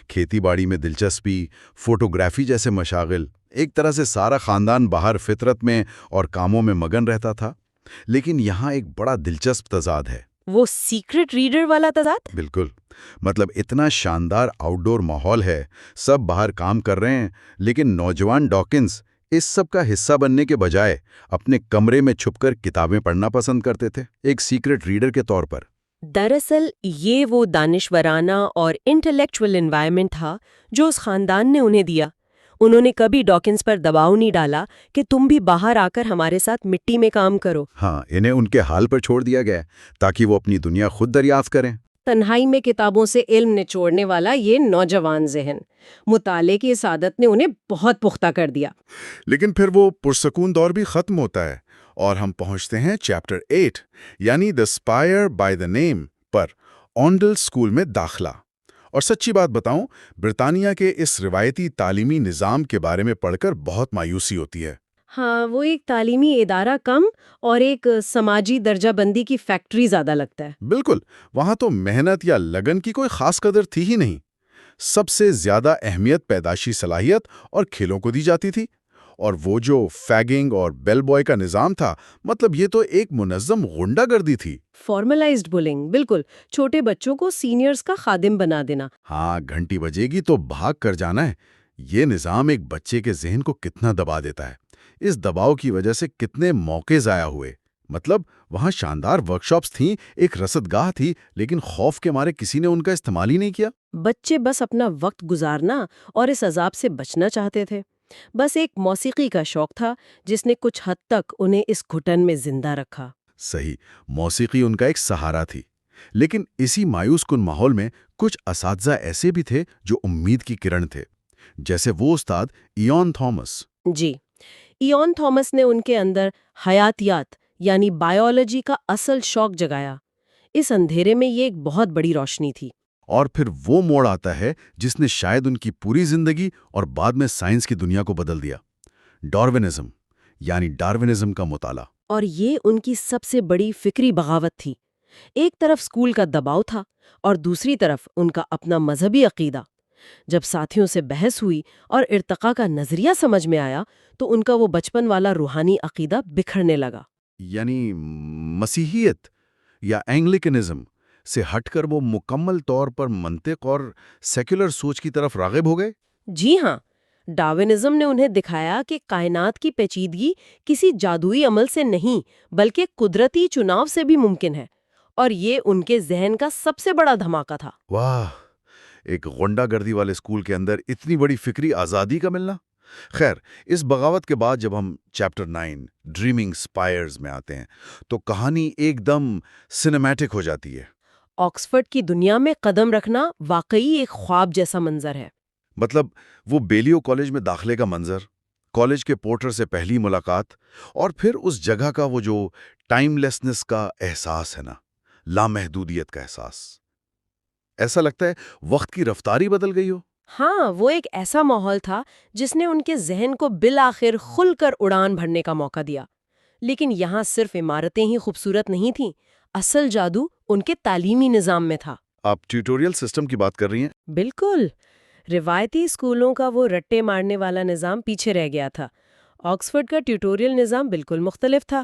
کھیتی باڑی میں دلچسپی، فوٹوگرافی جیسے مشاغل، ایک طرح سے سارا خاندان باہر فطرت میں اور کاموں میں مگن رہتا تھا۔ لیکن یہاں ایک بڑا دلچسپ تضاد ہے۔ وہ سیکرٹ ریڈر والا تضاد؟ بالکل، مطلب اتنا شاندار آؤٹ ڈور ماحول ہے، سب باہر کام کر رہے ہیں، لیکن نوجوان ڈاکنز اس سب کا حصہ بننے کے بجائے اپنے کمرے میں چھپ کر کتابیں پڑھنا پسند کرتے تھے، ایک سیکرٹ ریڈر کے طور پر۔ دراصل یہ وہ دانشورانہ اور انٹلیکچول انوائرمنٹ تھا جو اس خاندان نے انہیں دیا۔ انہوں نے کبھی ڈاکنز پر دباؤ نہیں ڈالا کہ تم بھی باہر آ کر ہمارے ساتھ مٹی میں کام کرو۔ ہاں، انہیں ان کے حال پر چھوڑ دیا گیا تاکہ وہ اپنی دنیا خود دریافت کریں۔ تنہائی میں کتابوں سے علم نچوڑنے والا یہ نوجوان ذہن، مطالعے کی اس عادت نے انہیں بہت پختہ کر دیا۔ لیکن پھر وہ پرسکون دور بھی ختم ہوتا ہے، اور ہم پہنچتے ہیں چیپٹر 8 یعنی دا spire by the name per, اونڈل school میں داخلہ۔ اور سچی بات بتاؤں، برطانیہ کے اس روایتی تعلیمی نظام کے بارے میں پڑھ کر بہت مایوسی ہوتی ہے۔ ہاں، وہ ایک تعلیمی ادارہ کم اور ایک سماجی درجہ بندی کی فیکٹری زیادہ لگتا ہے۔ بالکل، وہاں تو محنت یا لگن کی کوئی خاص قدر تھی ہی نہیں۔ سب سے زیادہ اہمیت پیدائشی صلاحیت اور کھیلوں کو دی جاتی تھی، اور وہ جو فیگنگ اور بیل بوائے کا نظام تھا، مطلب یہ تو ایک منظم غنڈہ گردی تھی۔ فارملائزڈ بولنگ، بالکل، چھوٹے بچوں کو سینئرز کا خادم بنا دینا۔ ہاں، گھنٹی بجے گی تو بھاگ کر جانا ہے۔ یہ نظام ایک بچے کے ذہن کو کتنا دبا دیتا ہے۔ اس دباؤ کی وجہ سے کتنے موقع ضائع ہوئے۔ مطلب وہاں شاندار ورکشاپس تھیں، ایک رصدگاہ تھی، لیکن خوف کے مارے کسی نے ان کا استعمال ہی نہیں کیا۔ بچے بس اپنا وقت گزارنا اور اس عذاب سے بچنا چاہتے تھے۔ بس ایک موسیقی کا شوق تھا جس نے کچھ حد تک انہیں اس گھٹن میں زندہ رکھا۔ صحیح، موسیقی ان کا ایک سہارا تھی۔ لیکن اسی مایوس کن ماحول میں کچھ اساتذہ ایسے بھی تھے جو امید کی کرن تھے، جیسے وہ استاد ایون تھامس۔ جی، ایون تھامس نے ان کے اندر حیاتیات یعنی بائیولوجی کا اصل شوق جگایا۔ اس اندھیرے میں یہ ایک بہت بڑی روشنی تھی۔ اور پھر وہ موڑ آتا ہے جس نے شاید ان کی پوری زندگی اور بعد میں سائنس کی دنیا کو بدل دیا، ڈارونزم یعنی ڈارونزم کا مطالعہ۔ اور یہ ان کی سب سے بڑی فکری بغاوت تھی۔ ایک طرف اسکول کا دباؤ تھا اور دوسری طرف ان کا اپنا مذہبی عقیدہ۔ جب ساتھیوں سے بحث ہوئی اور ارتقاء کا نظریہ سمجھ میں آیا تو ان کا وہ بچپن والا روحانی عقیدہ بکھرنے لگا۔ یعنی مسیحیت یا اینگلیکنزم سے ہٹ کر وہ مکمل طور پر منطق اور سیکولر سوچ کی طرف راغب ہو گئے۔ جی ہاں، ڈاروینزم نے انہیں دکھایا کہ کائنات کی پیچیدگی کسی جادوئی عمل سے نہیں بلکہ قدرتی چناؤ سے بھی ممکن ہے، اور یہ ان کے ذہن کا سب سے بڑا دھماکہ تھا۔ واہ، ایک غنڈہ گردی والے اسکول کے اندر اتنی بڑی فکری آزادی کا ملنا۔ خیر، اس بغاوت کے بعد جب ہم چیپٹر 9 ڈریمنگ اسپائرز میں آتے ہیں تو کہانی ایک دم سینیمیٹک ہو جاتی ہے۔ آکسفورڈ کی دنیا میں قدم رکھنا واقعی ایک خواب جیسا منظر ہے۔ مطلب وہ بیلیو کالج میں داخلے کا منظر، کالج کے پورٹر سے پہلی ملاقات، اور پھر اس جگہ کا وہ جو ٹائم لیسنس کا احساس ہے نا، لامحدودیت کا احساس۔ ایسا لگتا ہے وقت کی رفتاری بدل گئی ہو۔ ہاں، وہ ایک ایسا ماحول تھا جس نے ان کے ذہن کو بالآخر کھل کر اڑان بھرنے کا موقع دیا۔ لیکن یہاں صرف عمارتیں ہی خوبصورت نہیں تھیں، اصل جادو ان کے تعلیمی نظام میں تھا۔ آپ ٹیوٹوریل سسٹم کی بات کر رہی ہیں؟ بالکل، روایتی اسکولوں کا وہ رٹے مارنے والا نظام پیچھے رہ گیا تھا۔ آکسفورڈ کا ٹیوٹوریل نظام بالکل مختلف تھا۔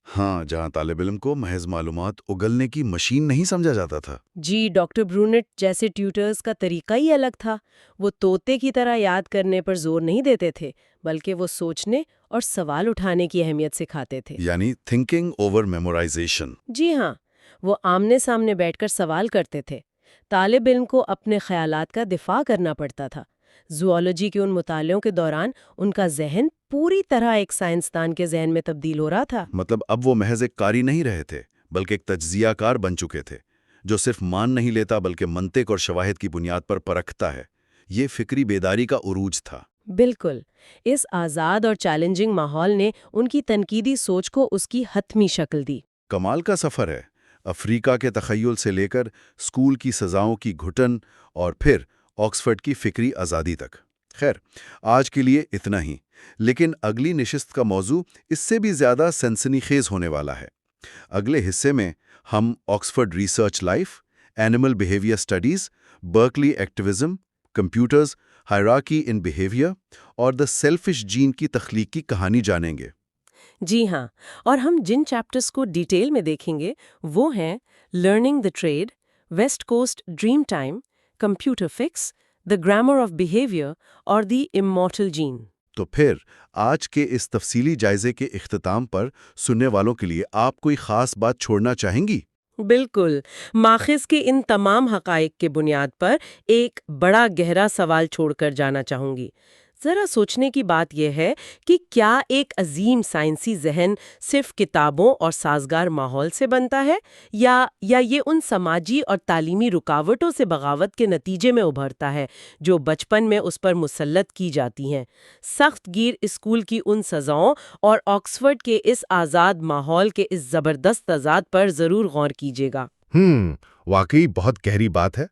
ہاں، جہاں طالب علم کو محض معلومات اگلنے کی مشین نہیں سمجھا جاتا تھا۔ جی، ڈاکٹر برونٹ جیسے ٹیوٹرز کا طریقہ ہی الگ تھا۔ وہ طوطے کی طرح یاد کرنے پر زور نہیں دیتے تھے، بلکہ وہ سوچنے اور سوال اٹھانے کی اہمیت سکھاتے تھے۔ یعنی تھنکنگ اوور میمورائزیشن۔ جی ہاں، وہ آمنے سامنے بیٹھ کر سوال کرتے تھے۔ طالب علم کو اپنے خیالات کا دفاع کرنا پڑتا تھا۔ زوالوجی کے ان مطالعوں کے دوران ان کا ذہن پوری طرح ایک سائنسدان کے ذہن میں تبدیل ہو رہا تھا۔ مطلب اب وہ محض ایک قاری نہیں رہے تھے، بلکہ ایک تجزیہ کار بن چکے تھے، جو صرف مان نہیں لیتا بلکہ منطق اور شواہد کی بنیاد پر پرکھتا ہے۔ یہ فکری بیداری کا عروج تھا۔ بالکل، اس آزاد اور چیلنجنگ ماحول نے ان کی تنقیدی سوچ کو اس کی حتمی شکل دی۔ کمال کا سفر ہے، افریقہ کے تخیل سے لے کر اسکول کی سزاؤں کی گھٹن اور پھر آکسفورڈ کی فکری آزادی تک۔ خیر، آج کے لیے اتنا ہی، لیکن اگلی نشست کا موضوع اس سے بھی زیادہ سنسنی خیز ہونے والا ہے۔ اگلے حصے میں ہم Oxford research life, animal behaviour studies, Berkeley activism, computers, hierarchy in behaviour اور دی سیلفش جین کی تخلیق کی کہانی جانیں گے۔ جی ہاں، اور ہم جن چیپٹرز کو ڈیٹیل میں دیکھیں گے وہ ہیں learning the trade, west coast dream time, computer fix, the grammar of behaviour اور دی امورٹل جین۔ تو پھر آج کے اس تفصیلی جائزے کے اختتام پر سننے والوں کے لیے آپ کوئی خاص بات چھوڑنا چاہیں گی؟ بالکل، ماخذ کے ان تمام حقائق کے بنیاد پر ایک بڑا گہرا سوال چھوڑ کر جانا چاہوں گی۔ ذرا سوچنے کی بات یہ ہے کہ کیا ایک عظیم سائنسی ذہن صرف کتابوں اور سازگار ماحول سے بنتا ہے یا یہ ان سماجی اور تعلیمی رکاوٹوں سے بغاوت کے نتیجے میں ابھرتا ہے جو بچپن میں اس پر مسلط کی جاتی ہیں؟ سخت گیر اسکول کی ان سزاؤں اور آکسفورڈ کے اس آزاد ماحول کے اس زبردست تضاد پر ضرور غور کیجیے گا۔ واقعی بہت گہری بات ہے۔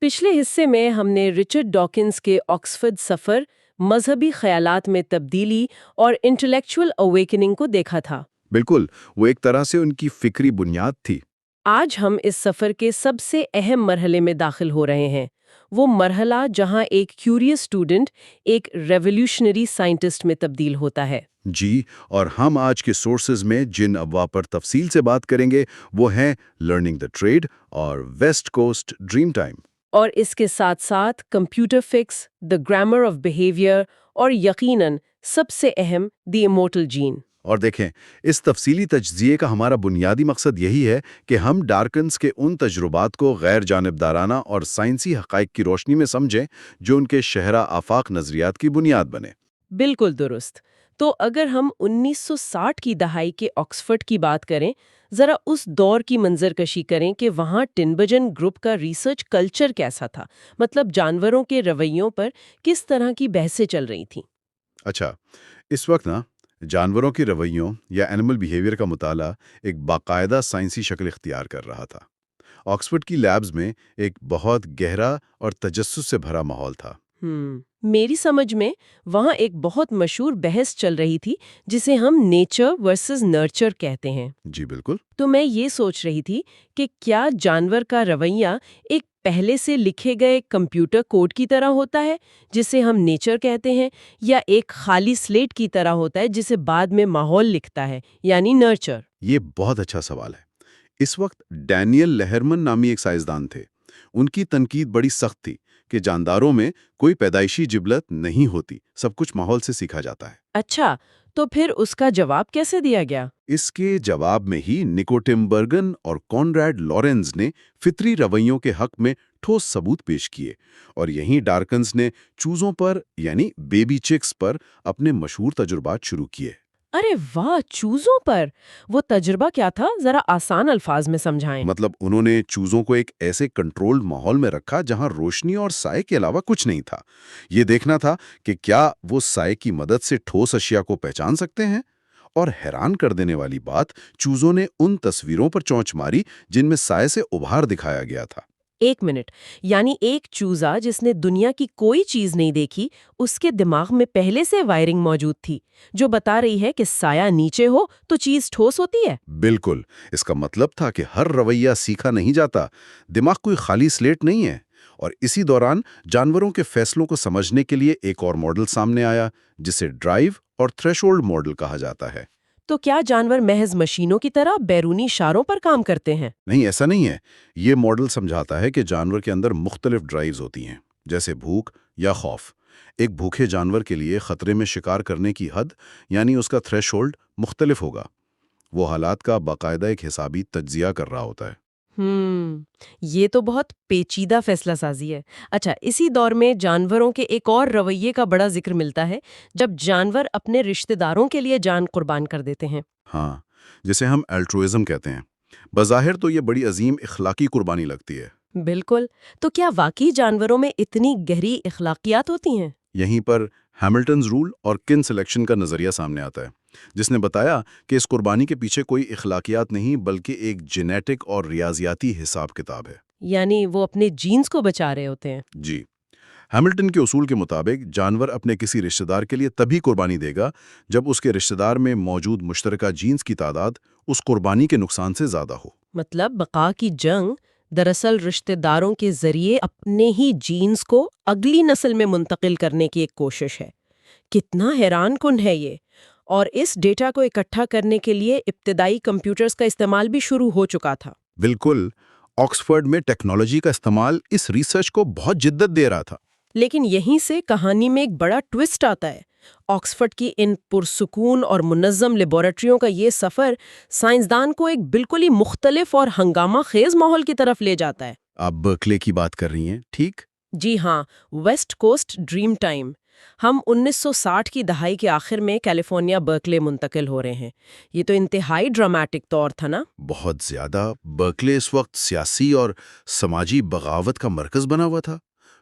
پچھلے حصے میں ہم نے رچرڈ ڈاکنز کے آکسفورڈ سفر، مذہبی خیالات میں تبدیلی اور انٹلیکچول اویکننگ کو دیکھا تھا۔ بالکل، وہ ایک طرح سے ان کی فکری بنیاد تھی۔ آج ہم اس سفر کے سب سے اہم مرحلے میں داخل ہو رہے ہیں، وہ مرحلہ جہاں ایک کیوریس اسٹوڈنٹ ایک ریولیوشنری سائنٹسٹ میں تبدیل ہوتا ہے۔ جی، اور ہم آج کے سورسز میں جن ابواب پر تفصیل سے بات کریں گے وہ ہیں لرننگ دی ٹریڈ اور ویسٹ کوسٹ ڈریم ٹائم، اور اس کے ساتھ ساتھ computer fix, the grammar of behaviour اور یقیناً سب سے اہم دی امورٹل جین۔ اور دیکھیں، اس تفصیلی تجزیے کا ہمارا بنیادی مقصد یہی ہے کہ ہم ڈارکنز کے ان تجربات کو غیر جانبدارانہ اور سائنسی حقائق کی روشنی میں سمجھیں جو ان کے شہرہ آفاق نظریات کی بنیاد بنے۔ بالکل درست۔ تو اگر ہم 1960 کی دہائی کے آکسفورڈ کی بات کریں، ذرا اس دور کی منظر کشی کریں کہ وہاں ٹنبجن گروپ کا ریسرچ کلچر کیسا تھا، مطلب جانوروں کے رویوں پر کس طرح کی بحثیں چل رہی تھیں۔ اچھا، اس وقت جانوروں کے رویوں یا اینیمل بیہیویئر کا مطالعہ ایک باقاعدہ سائنسی شکل اختیار کر رہا تھا۔ آکسفورڈ کی لیبز میں ایک بہت گہرا اور تجسس سے بھرا ماحول تھا۔ میری سمجھ میں وہاں ایک بہت مشہور بحث چل رہی تھی جسے ہم نیچر ورسز نرچر کہتے ہیں۔ جی بالکل۔ تو میں یہ سوچ رہی تھی کہ کیا جانور کا رویہ ایک پہلے سے لکھے گئے کمپیوٹر کوڈ کی طرح ہوتا ہے جسے ہم نیچر کہتے ہیں، یا ایک خالی سلیٹ کی طرح ہوتا ہے جسے بعد میں ماحول لکھتا ہے، یعنی نرچر؟ یہ بہت اچھا سوال ہے۔ اس وقت ڈینیل لہرمن نامی ایک سائنسدان تھے۔ ان کی تنقید بڑی سخت تھی کہ جانداروں میں کوئی پیدائشی جبلت نہیں ہوتی، سب کچھ ماحول سے سیکھا جاتا ہے۔ اچھا، تو پھر اس کا جواب کیسے دیا گیا؟ اس کے جواب میں ہی نکو ٹمبرگن اور کونراڈ لارنز نے فطری رویوں کے حق میں ٹھوس ثبوت پیش کیے، اور یہیں ڈارکنز نے چوزوں پر یعنی بیبی چکس پر اپنے مشہور تجربات شروع کیے۔ ارے واہ، چوزوں پر! وہ تجربہ کیا تھا؟ ذرا آسان الفاظ میں سمجھائیں۔ مطلب انہوں نے چوزوں کو ایک ایسے کنٹرولڈ ماحول میں رکھا جہاں روشنی اور سائے کے علاوہ کچھ نہیں تھا۔ یہ دیکھنا تھا کہ کیا وہ سائے کی مدد سے ٹھوس اشیاء کو پہچان سکتے ہیں۔ اور حیران کر دینے والی بات، چوزوں نے ان تصویروں پر چونچ ماری جن میں سائے سے ابھار دکھایا گیا تھا۔ ایک منٹ، یعنی ایک چوزا جس نے دنیا کی کوئی چیز نہیں دیکھی، اس کے دماغ میں پہلے سے وائرنگ موجود تھی جو بتا رہی ہے کہ سایہ نیچے ہو تو چیز ٹھوس ہوتی ہے؟ بالکل، اس کا مطلب تھا کہ ہر رویہ سیکھا نہیں جاتا، دماغ کوئی خالی سلیٹ نہیں ہے۔ اور اسی دوران جانوروں کے فیصلوں کو سمجھنے کے لیے ایک اور ماڈل سامنے آیا جسے ڈرائیو اور تھریشولڈ ماڈل کہا جاتا ہے۔ تو کیا جانور محض مشینوں کی طرح بیرونی اشاروں پر کام کرتے ہیں؟ نہیں، ایسا نہیں ہے۔ یہ ماڈل سمجھاتا ہے کہ جانور کے اندر مختلف ڈرائیوز ہوتی ہیں، جیسے بھوک یا خوف۔ ایک بھوکے جانور کے لیے خطرے میں شکار کرنے کی حد یعنی اس کا تھریشولڈ مختلف ہوگا۔ وہ حالات کا باقاعدہ ایک حسابی تجزیہ کر رہا ہوتا ہے۔ یہ تو بہت پیچیدہ فیصلہ سازی ہے۔ اچھا، اسی دور میں جانوروں کے ایک اور رویے کا بڑا ذکر ملتا ہے جب جانور اپنے رشتہ داروں کے لیے جان قربان کر دیتے ہیں۔ ہاں، جسے ہم الٹروئزم کہتے ہیں۔ بظاہر تو یہ بڑی عظیم اخلاقی قربانی لگتی ہے۔ بالکل، تو کیا واقعی جانوروں میں اتنی گہری اخلاقیات ہوتی ہیں؟ یہیں پر ہیملٹنز رول اور کن سلیکشن کا نظریہ سامنے آتا ہے، جس نے بتایا کہ اس قربانی کے پیچھے کوئی اخلاقیات نہیں بلکہ ایک جینیٹک اور ریاضیاتی حساب کتاب ہے۔ یعنی وہ اپنے جینز کو بچا رہے ہوتے ہیں۔ جی، ہیملٹن کے اصول کے مطابق جانور اپنے کسی رشتہ دار کے لیے تبھی قربانی دے گا جب اس کے رشتہ دار میں موجود مشترکہ جینز کی تعداد اس قربانی کے نقصان سے زیادہ ہو۔ مطلب بقا کی جنگ دراصل رشتہ داروں کے ذریعے اپنے ہی جینز کو اگلی نسل میں منتقل کرنے کی ایک کوشش ہے۔ کتنا حیران کن ہے یہ! اور اس ڈیٹا کو اکٹھا کرنے کے لیے ابتدائی کمپیوٹرز کا استعمال بھی شروع ہو چکا تھا۔ بالکل، آکسفورڈ میں ٹیکنالوجی کا استعمال اس ریسرچ کو بہت جدت دے رہا تھا۔ لیکن یہیں سے کہانی میں ایک بڑا ٹوسٹ آتا ہے۔ آکسفورڈ کی ان پرسکون اور منظم لیبارٹریوں کا یہ سفر سائنسدان کو ایک بالکل ہی مختلف اور ہنگامہ خیز ماحول کی طرف لے جاتا ہے۔ آپ برکلے کی بات کر رہی ہیں، ٹھیک؟ جی ہاں، ویسٹ کوسٹ ڈریم ٹائم۔ ہم 1960 کی دہائی کے آخر میں کیلیفورنیا برکلے منتقل ہو رہے ہیں۔ یہ تو انتہائی ڈراماٹک طور تھا نا؟ بہت زیادہ۔ برکلے اس وقت سیاسی اور سماجی بغاوت کا مرکز بنا ہوا تھا۔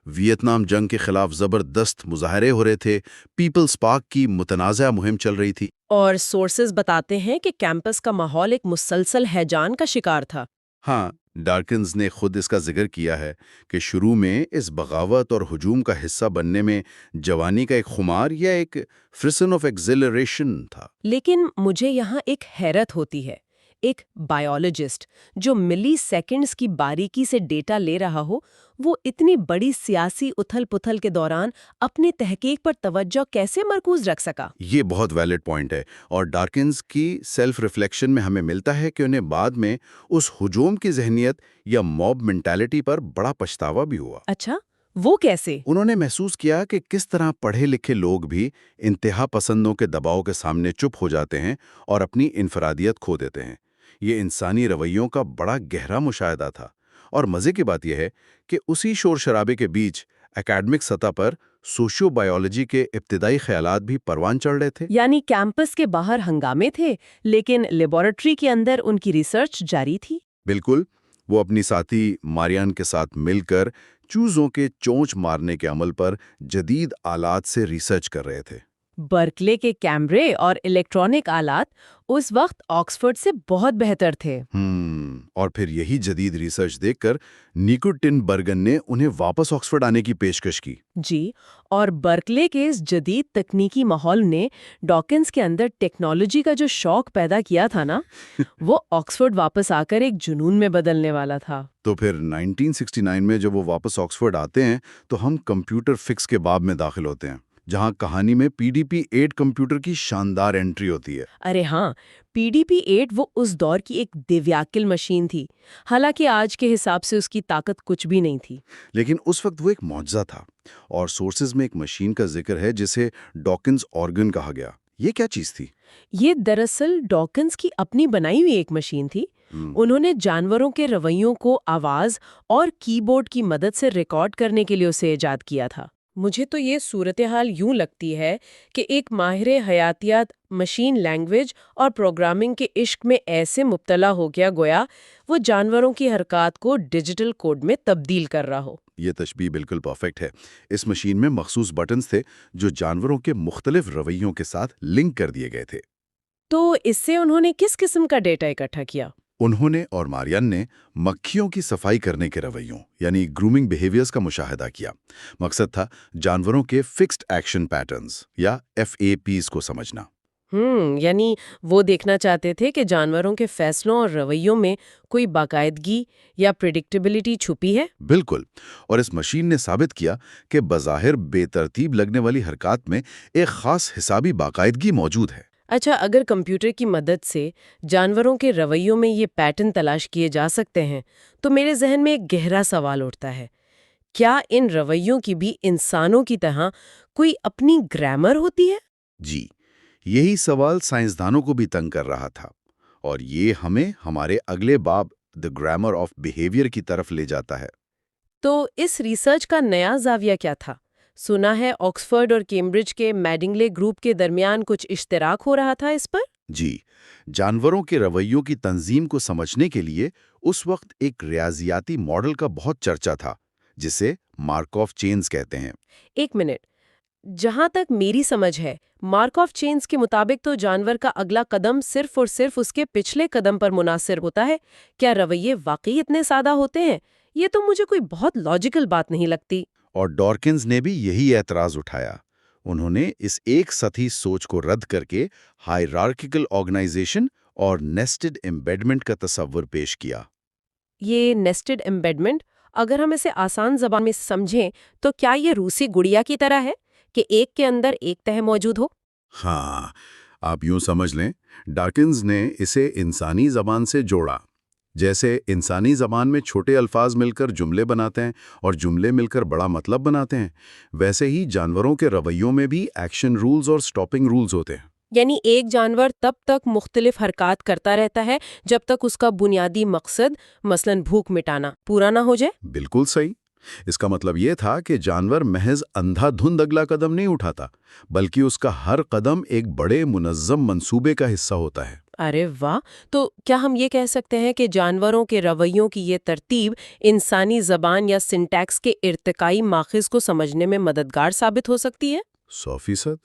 ویتنام جنگ کے خلاف زبردست مظاہرے ہو رہے تھے، پیپلز پارک کی متنازع مہم چل رہی تھی۔ اور سورسز بتاتے ہیں کہ کیمپس کا ماحول ایک مسلسل ہیجان کا شکار تھا۔ ہاں، ڈارکنز نے خود اس کا ذکر کیا ہے کہ شروع میں اس بغاوت اور ہجوم کا حصہ بننے میں جوانی کا ایک خمار یا ایک فرسن آف ایکزیلریشن تھا۔ لیکن مجھے یہاں ایک حیرت ہوتی ہے، ایک بائیولوجسٹ جو ملی سیکنڈز کی باریکی سے ڈیٹا لے رہا ہو، وہ اتنی بڑی سیاسی اتھل پتھل کے دوران اپنی تحقیق پر توجہ کیسے مرکوز رکھ سکا؟ یہ بہت ویلڈ پوائنٹ ہے، اور ڈارکنز کی سیلف ریفلیکشن میں ہمیں ملتا ہے کہ انہیں بعد میں اس ہجوم کی ذہنیت یا موب مینٹالٹی پر بڑا پچھتاوا بھی ہوا۔ اچھا، وہ کیسے؟ انہوں نے محسوس کیا کہ کس طرح پڑھے لکھے لوگ بھی انتہا پسندوں کے دباؤ کے سامنے چپ ہو جاتے ہیں اور اپنی انفرادیت کھو دیتے ہیں۔ یہ انسانی رویوں کا بڑا گہرا مشاہدہ تھا، اور مزے کی بات یہ ہے کہ اسی شور شرابے کے بیچ اکیڈمک سطح پر سوشیو بایولوجی کے ابتدائی خیالات بھی پروان چڑھ رہے تھے۔ یعنی کیمپس کے باہر ہنگامے تھے، لیکن لیبارٹری کے اندر ان کی ریسرچ جاری تھی۔ بالکل، وہ اپنی ساتھی ماریان کے ساتھ مل کر چوزوں کے چونچ مارنے کے عمل پر جدید آلات سے ریسرچ کر رہے تھے۔ برکلے کے کیمرے اور الیکٹرانک آلات اس وقت آکسفورڈ سے بہت بہتر تھے۔ اور پھر یہی جدید ریسرچ دیکھ کر نیکو ٹن برگن نے انہیں واپس آکسفورڈ آنے کی پیشکش کی۔ جی، اور برکلے کے اس جدید تکنیکی ماحول نے ڈاکنز کے اندر ٹیکنالوجی کا جو شوق پیدا کیا تھا نا، وہ آکسفورڈ واپس آ کر ایک جنون میں بدلنے والا تھا۔ تو پھر 1969 میں جب وہ واپس آکسفورڈ آتے ہیں تو ہم کمپیوٹر فکس کے باب میں داخل ہوتے ہیں، جہاں کہانی میں PDP-8 کمپیوٹر کی شاندار انٹری ہوتی ہے۔ ارے ہاں، PDP-8 وہ اس دور کی ایک دیویاکل مشین تھی، حالانکہ آج کے حساب سے اس کی طاقت کچھ بھی نہیں تھی۔ لیکن اس وقت وہ ایک معجزہ تھا، اور سورسز میں ایک مشین کا ذکر ہے جسے ڈاکنز آرگن کہا گیا۔ یہ کیا چیز تھی؟ یہ دراصل ڈاکنز کی اپنی بنائی ہوئی ایک مشین تھی۔ انہوں نے جانوروں کے رویوں کو آواز اور کی بورڈ کی مدد سے ریکارڈ کرنے کے لیے اسے ایجاد کیا تھا۔ مجھے تو یہ صورتحال یوں لگتی ہے کہ ایک ماہر حیاتیات مشین لینگویج اور پروگرامنگ کے عشق میں ایسے مبتلا ہو گیا گویا وہ جانوروں کی حرکات کو ڈیجیٹل کوڈ میں تبدیل کر رہا ہو۔ یہ تشبیہ بالکل پرفیکٹ ہے۔ اس مشین میں مخصوص بٹنز تھے جو جانوروں کے مختلف رویوں کے ساتھ لنک کر دیے گئے تھے۔ تو اس سے انہوں نے کس قسم کا ڈیٹا اکٹھا کیا؟ انہوں نے اور ماریان نے مکھیوں کی صفائی کرنے کے رویوں یعنی گرومنگ بیہیویئرز کا مشاہدہ کیا۔ مقصد تھا جانوروں کے فکسڈ ایکشن پیٹرنز یا FAPs کو سمجھنا۔ یعنی وہ دیکھنا چاہتے تھے کہ جانوروں کے فیصلوں اور رویوں میں کوئی باقاعدگی یا پریڈکٹیبلٹی چھپی ہے۔ بالکل، اور اس مشین نے ثابت کیا کہ بظاہر بے ترتیب لگنے والی حرکات میں ایک خاص حسابی باقاعدگی موجود ہے۔ اچھا، اگر کمپیوٹر کی مدد سے جانوروں کے رویوں میں یہ پیٹرن تلاش کیے جا سکتے ہیں تو میرے ذہن میں ایک گہرا سوال اٹھتا ہے، کیا ان رویوں کی بھی انسانوں کی طرح کوئی اپنی گرامر ہوتی ہے؟ جی، یہی سوال سائنسدانوں کو بھی تنگ کر رہا تھا، اور یہ ہمیں ہمارے اگلے باب دی گرامر آف بیہیویئر کی طرف لے جاتا ہے۔ تو اس ریسرچ کا نیا زاویہ کیا تھا؟ سنا ہے آکسفورڈ اور کیمبرج کے میڈنگلے گروپ کے درمیان کچھ اشتراک ہو رہا تھا اس پر؟ جی، جانوروں کے رویوں کی تنظیم کو سمجھنے کے لیے اس وقت ایک ریاضیاتی ماڈل کا بہت چرچا تھا جسے مارکوف چینز کہتے ہیں۔ ایک منٹ، جہاں تک میری سمجھ ہے مارکوف چینز کے مطابق تو جانور کا اگلا قدم صرف اور صرف اس کے پچھلے قدم پر منحصر ہوتا ہے۔ کیا رویے واقعی اتنے سادہ ہوتے ہیں؟ یہ تو مجھے کوئی بہت لاجیکل بات نہیں لگتی۔ اور ڈارکنز نے بھی یہی اعتراض اٹھایا۔ انہوں نے اس ایک سطحی سوچ کو رد کر کے ہائرارکیکل آرگنائزیشن اور نیسٹڈ امبیڈمنٹ کا تصور پیش کیا۔ یہ نیسٹڈ امبیڈمنٹ، اگر ہم اسے آسان زبان میں سمجھیں تو کیا یہ روسی گڑیا کی طرح ہے کہ ایک کے اندر ایک تہہ موجود ہو؟ ہاں، آپ یوں سمجھ لیں، ڈارکنز نے اسے انسانی زبان سے جوڑا۔ جیسے انسانی زبان میں چھوٹے الفاظ مل کر جملے بناتے ہیں اور جملے مل کر بڑا مطلب بناتے ہیں، ویسے ہی جانوروں کے رویوں میں بھی ایکشن رولز اور سٹاپنگ رولز ہوتے ہیں۔ یعنی ایک جانور تب تک مختلف حرکات کرتا رہتا ہے جب تک اس کا بنیادی مقصد مثلاً بھوک مٹانا پورا نہ ہو جائے۔ بالکل صحیح۔ اس کا مطلب یہ تھا کہ جانور محض اندھا دھند اگلا قدم نہیں اٹھاتا، بلکہ اس کا ہر قدم ایک بڑے منظم منصوبے کا حصہ ہوتا ہے۔ ارے واہ! تو کیا ہم یہ کہہ سکتے ہیں کہ جانوروں کے رویوں کی یہ ترتیب انسانی زبان یا سنٹیکس کے ارتقائی ماخذ کو سمجھنے میں مددگار ثابت ہو سکتی ہے؟ 100%۔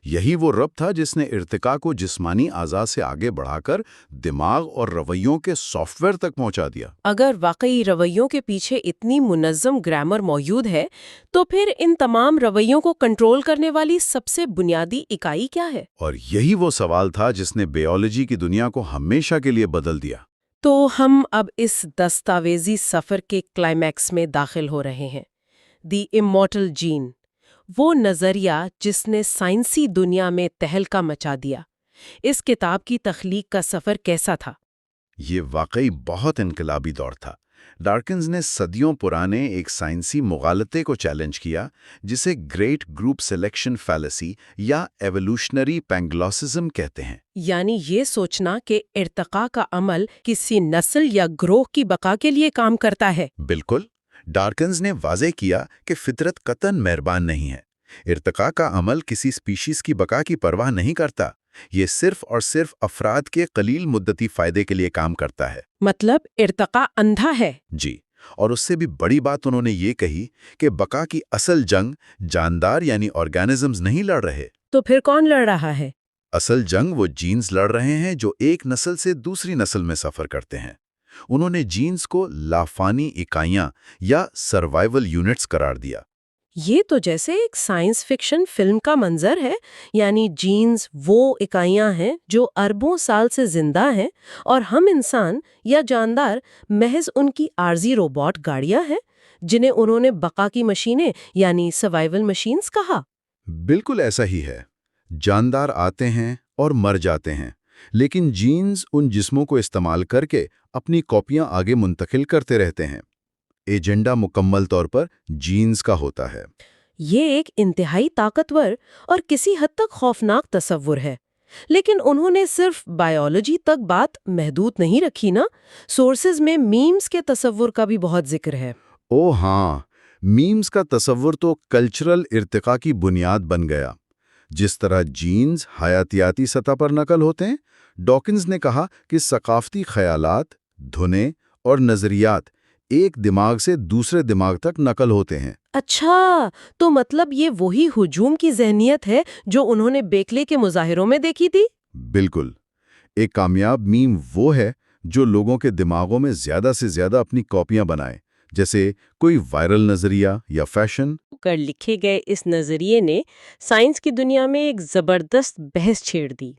یہی وہ ربط تھا جس نے ارتقاء کو جسمانی اعضاء سے آگے بڑھا کر دماغ اور رویوں کے سافٹ ویئر تک پہنچا دیا۔ اگر واقعی رویوں کے پیچھے اتنی منظم گرامر موجود ہے تو پھر ان تمام رویوں کو کنٹرول کرنے والی سب سے بنیادی اکائی کیا ہے؟ اور یہی وہ سوال تھا جس نے بیالوجی کی دنیا کو ہمیشہ کے لیے بدل دیا۔ تو ہم اب اس دستاویزی سفر کے کلائمیکس میں داخل ہو رہے ہیں، دی امورٹل جین، وہ نظریہ جس نے سائنسی دنیا میں تہلکہ مچا دیا۔ اس کتاب کی تخلیق کا سفر کیسا تھا؟ یہ واقعی بہت انقلابی دور تھا۔ ڈارکنز نے صدیوں پرانے ایک سائنسی مغالطے کو چیلنج کیا جسے گریٹ گروپ سلیکشن فیلیسی یا ایوولوشنری پینگلوسزم کہتے ہیں۔ یعنی یہ سوچنا کہ ارتقاء کا عمل کسی نسل یا گروہ کی بقا کے لیے کام کرتا ہے۔ بالکل۔ ڈارکنز نے واضح کیا کہ فطرت قطعاً مہربان نہیں ہے۔ ارتقاء کا عمل کسی سپیشیز کی بقا کی پرواہ نہیں کرتا، یہ صرف اور صرف افراد کے قلیل مدتی فائدے کے لیے کام کرتا ہے۔ مطلب ارتقاء اندھا ہے؟ جی، اور اس سے بھی بڑی بات انہوں نے یہ کہی کہ بقا کی اصل جنگ جاندار یعنی آرگینزمز نہیں لڑ رہے۔ تو پھر کون لڑ رہا ہے؟ اصل جنگ وہ جینز لڑ رہے ہیں جو ایک نسل سے دوسری نسل میں سفر کرتے ہیں۔ انہوں نے جینز کو لافانی اکائیاں یا سروائیول یونٹس قرار دیا۔ یہ تو جیسے ایک سائنس فکشن فلم کا منظر ہے، یعنی جینز وہ اکائیاں ہیں جو اربوں سال سے زندہ ہیں اور ہم انسان یا جاندار محض ان کی عارضی روبوٹ گاڑیاں ہیں جنہیں انہوں نے بقا کی مشینیں یعنی سروائیول مشینز کہا۔ بالکل ایسا ہی ہے۔ جاندار آتے ہیں اور مر جاتے ہیں، لیکن جینز ان جسموں کو استعمال کر کے اپنی کاپیاں آگے منتقل کرتے رہتے ہیں۔ ایجنڈا مکمل طور پر جینز کا ہوتا ہے۔ یہ ایک انتہائی طاقتور اور کسی حد تک خوفناک تصور ہے، لیکن انہوں نے صرف بائیولوجی تک بات محدود نہیں رکھی نا، سورسز میں میمز کے تصور کا بھی بہت ذکر ہے۔ او ہاں، میمز کا تصور تو کلچرل ارتقاء کی بنیاد بن گیا۔ جس طرح جینز حیاتیاتی سطح پر نقل ہوتے ہیں، ڈاکنز نے کہا کہ ثقافتی خیالات، دھنیں اور نظریات ایک دماغ سے دوسرے دماغ تک نقل ہوتے ہیں۔ اچھا، تو مطلب یہ وہی ہجوم کی ذہنیت ہے جو انہوں نے بیکلے کے مظاہروں میں دیکھی تھی؟ بالکل۔ ایک کامیاب میم وہ ہے جو لوگوں کے دماغوں میں زیادہ سے زیادہ اپنی کاپیاں بنائے، جیسے کوئی وائرل نظریہ یا فیشن۔ کر لکھے گئے اس نظریے نے سائنس کی دنیا میں ایک زبردست بحث چھیڑ دی،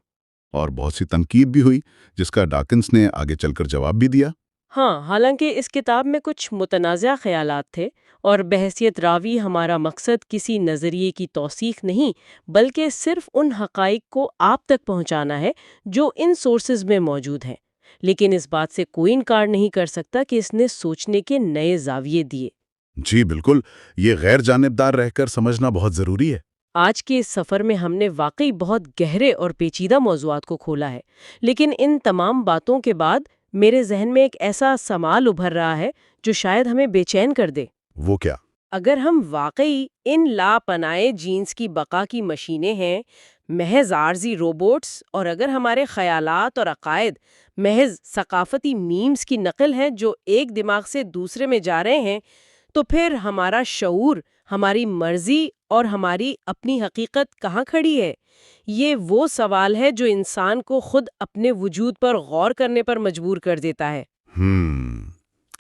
اور بہت سی تنقید بھی ہوئی جس کا ڈاکنز نے آگے چل کر جواب بھی دیا۔ ہاں، حالانکہ اس کتاب میں کچھ متنازع خیالات تھے اور بحیثیت راوی ہمارا مقصد کسی نظریے کی توثیق نہیں بلکہ صرف ان حقائق کو آپ تک پہنچانا ہے جو ان سورسز میں موجود ہیں، لیکن اس بات سے کوئی انکار نہیں کر سکتا کہ اس نے سوچنے کے نئے زاویے دیے۔ جی بالکل، یہ غیر جانبدار رہ کر سمجھنا بہت ضروری ہے۔ آج کے اس سفر میں ہم نے واقعی بہت گہرے اور پیچیدہ موضوعات کو کھولا ہے، لیکن ان تمام باتوں کے بعد میرے ذہن میں ایک ایسا سوال ابھر رہا ہے جو شاید ہمیں بے چین کر دے۔ وہ کیا؟ اگر ہم واقعی ان لاپناہ جینز کی بقا کی مشینیں ہیں، محض عارضی روبوٹس، اور اگر ہمارے خیالات اور عقائد محض ثقافتی میمز کی نقل ہیں جو ایک دماغ سے دوسرے میں جا رہے ہیں، تو پھر ہمارا شعور، ہماری مرضی اور ہماری اپنی حقیقت کہاں کھڑی ہے؟ یہ وہ سوال ہے جو انسان کو خود اپنے وجود پر غور کرنے پر مجبور کر دیتا ہے۔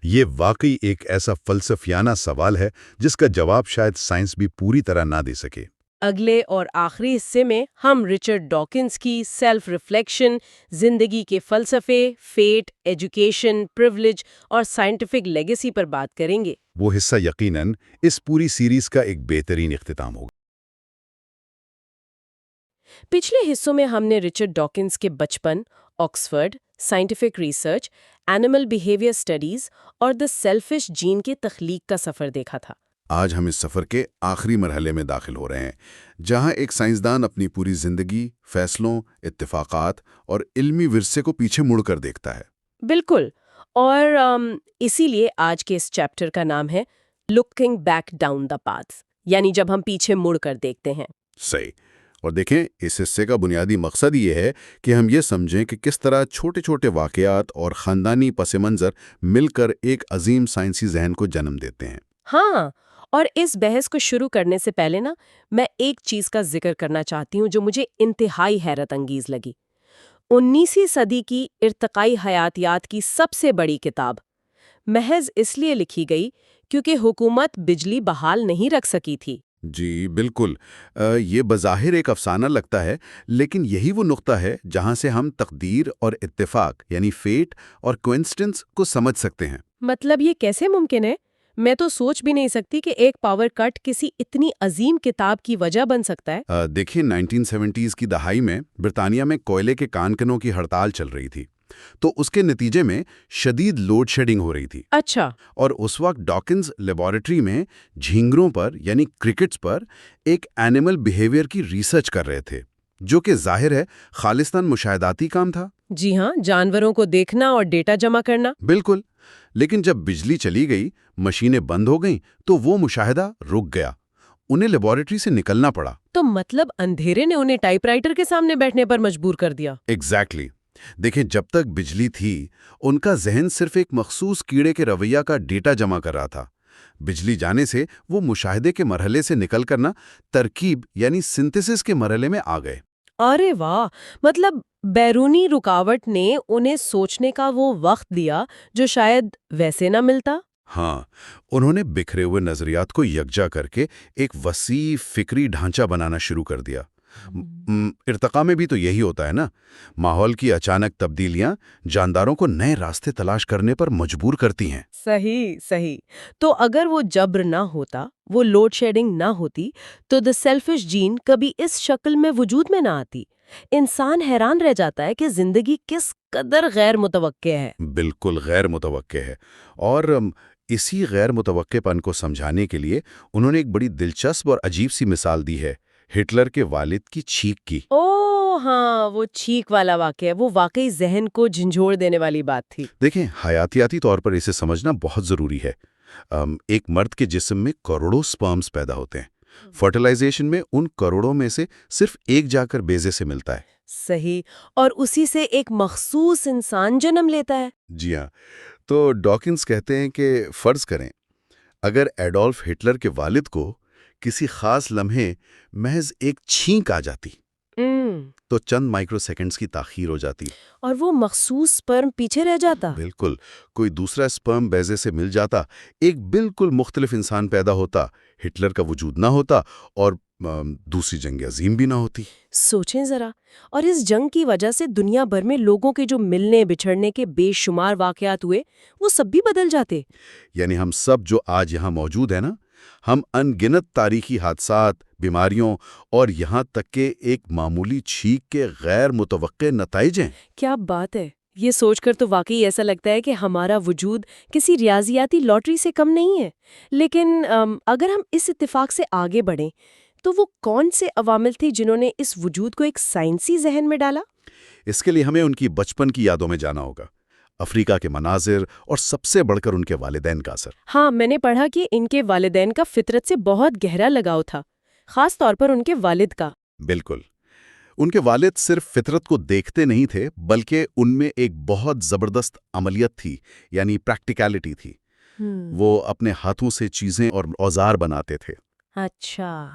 یہ واقعی ایک ایسا فلسفیانہ سوال ہے جس کا جواب شاید سائنس بھی پوری طرح نہ دے سکے۔ اگلے اور آخری حصے میں ہم رچرڈ ڈاکنز کی سیلف ریفلیکشن، زندگی کے فلسفے، فیٹ، ایجوکیشن، پریولیج اور سائنٹیفک لیگیسی پر بات کریں گے۔ وہ حصہ یقیناً اس پوری سیریز کا ایک بہترین اختتام ہوگا۔ پچھلے حصوں میں ہم نے رچرڈ ڈاکنز کے بچپن، Oxford, scientific research, animal behaviour studies اور دی سیلفش جین کے تخلیق کا سفر دیکھا تھا۔ آج ہم اس سفر کے آخری مرحلے میں داخل ہو رہے ہیں، جہاں ایک سائنسدان اپنی پوری زندگی، فیصلوں، اتفاقات اور علمی ورثے کو پیچھے مڑ کر دیکھتا ہے۔ بالکل، اور اسی لیے آج کے اس چیپٹر کا نام ہے looking back down the path, یعنی جب ہم پیچھے مڑ کر دیکھتے ہیں۔ صحیح۔ اور دیکھیں، اس حصے کا بنیادی مقصد یہ ہے کہ ہم یہ سمجھیں کہ کس طرح چھوٹے چھوٹے واقعات اور خاندانی پس منظر مل کر ایک عظیم سائنسی ذہن کو جنم دیتے ہیں۔ ہاں، اور اس بحث کو شروع کرنے سے پہلے میں ایک چیز کا ذکر کرنا چاہتی ہوں جو مجھے انتہائی حیرت انگیز لگی۔ 19ویں صدی کی ارتقائی حیاتیات کی سب سے بڑی کتاب محض اس لیے لکھی گئی کیونکہ حکومت بجلی بحال نہیں رکھ سکی تھی۔ جی بالکل۔ یہ بظاہر ایک افسانہ لگتا ہے، لیکن یہی وہ نقطہ ہے جہاں سے ہم تقدیر اور اتفاق یعنی فیٹ اور کوئنسیڈنس کو سمجھ سکتے ہیں۔ مطلب یہ کیسے ممکن ہے؟ میں تو سوچ بھی نہیں سکتی کہ ایک پاور کٹ کسی اتنی عظیم کتاب کی وجہ بن سکتا ہے۔ دیکھیں، 1970s کی دہائی میں برطانیہ میں کوئلے کے کان کنوں کی ہڑتال چل رہی تھی، تو اس کے نتیجے میں شدید لوڈ شیڈنگ ہو رہی تھی۔ اچھا۔ اور اس وقت ڈاکنز لیبارٹری میں جھینگروں پر یعنی کرکٹس پر ایک اینیمل بیہیویئر کی ریسرچ کر رہے تھے، جو کہ ظاہر ہے خالصتاً مشاہداتی کام تھا۔ جی ہاں، جانوروں کو دیکھنا اور ڈیٹا جمع کرنا۔ بالکل، لیکن جب بجلی چلی گئی، مشینیں بند ہو گئیں، تو وہ مشاہدہ رک گیا۔ انہیں لیبارٹری سے نکلنا پڑا۔ تو مطلب اندھیرے نے انہیں ٹائپ رائٹر کے سامنے بیٹھنے پر مجبور کر دیا۔ ایگزیکٹلی۔ دیکھیں، جب تک بجلی تھی، ان کا ذہن صرف ایک مخصوص کیڑے کے رویہ کا ڈیٹا جمع کر رہا تھا۔ بجلی جانے سے وہ مشاہدے کے مرحلے سے نکل کرنا ترکیب یعنی سنتھیسس کے مرحلے میں آ گئے۔ ارے واہ، مطلب بیرونی رکاوٹ نے انہیں سوچنے کا وہ وقت دیا جو شاید ویسے نہ ملتا۔ ہاں، انہوں نے بکھرے ہوئے نظریات کو یکجا کر کے ایک وسیع فکری ڈھانچہ بنانا شروع کر دیا۔ ارتقاء میں بھی تو یہی ہوتا ہے نا، ماحول کی اچانک تبدیلیاں جانداروں کو نئے راستے تلاش کرنے پر مجبور کرتی ہیں۔ صحیح صحیح۔ تو اگر وہ جبر نہ ہوتا، وہ لوڈ شیڈنگ نہ ہوتی، تو دی سیلفش جین کبھی اس شکل میں وجود میں نہ آتی۔ انسان حیران رہ جاتا ہے کہ زندگی کس قدر غیر متوقع ہے۔ بالکل غیر متوقع ہے، اور اسی غیر متوقع پن کو سمجھانے کے لیے انہوں نے ایک بڑی دلچسپ اور عجیب سی مثال دی ہے، ہٹلر کے والد کی چھینک کی۔ او ہاں، وہ چھینک والا واقعہ، وہ واقعی ذہن کو جھنجھوڑ دینے والی بات تھی۔ دیکھیں، حیاتیاتی طور پر اسے سمجھنا بہت ضروری ہے۔ ایک مرد کے جسم میں کروڑوں سپرمز پیدا ہوتے ہیں۔ فرٹیلائزیشن میں ان کروڑوں میں سے صرف ایک جا کر بیضے سے ملتا ہے۔ صحیح، اور اسی سے ایک مخصوص انسان جنم لیتا ہے۔ جی ہاں، تو ڈاکنز کہتے ہیں کہ فرض کریں اگر ایڈولف ہٹلر کے والد کو کسی خاص لمحے محض ایک چھینک آ جاتی تو چند مائکرو سیکنڈز کی تاخیر ہو جاتی، اور وہ مخصوص سپرم پیچھے رہ جاتا۔ بالکل، کوئی دوسرا سپرم بیضے سے مل جاتا، ایک بالکل مختلف انسان پیدا ہوتا، ہٹلر کا وجود نہ ہوتا اور دوسری جنگ عظیم بھی نہ ہوتی۔ سوچیں ذرا، اور اس جنگ کی وجہ سے دنیا بھر میں لوگوں کے جو ملنے بچھڑنے کے بے شمار واقعات ہوئے، وہ سب بھی بدل جاتے۔ یعنی ہم سب جو آج یہاں موجود ہیں نا، ہم ان گنت تاریخی حادثات، بیماریوں اور یہاں تک کہ ایک معمولی چھینک کے غیر متوقع نتائج ہیں۔ کیا بات ہے! یہ سوچ کر تو واقعی ایسا لگتا ہے کہ ہمارا وجود کسی ریاضیاتی لاٹری سے کم نہیں ہے۔ لیکن اگر ہم اس اتفاق سے آگے بڑھیں تو وہ کون سے عوامل تھے جنہوں نے اس وجود کو ایک سائنسی ذہن میں ڈالا؟ اس کے لیے ہمیں ان کی بچپن کی یادوں میں جانا ہوگا، افریقہ کے مناظر اور سب سے بڑھ کر ان کے والدین کا اثر۔ ہاں، میں نے پڑھا کہ ان کے والدین کا فطرت سے بہت گہرا لگاؤ تھا، خاص طور پر ان کے والد کا۔ بالکل، ان کے والد صرف فطرت کو دیکھتے نہیں تھے، بلکہ ان میں ایک بہت زبردست عملیت تھی، یعنی پریکٹیکلٹی تھی۔ وہ اپنے ہاتھوں سے چیزیں اور اوزار بناتے تھے۔ اچھا،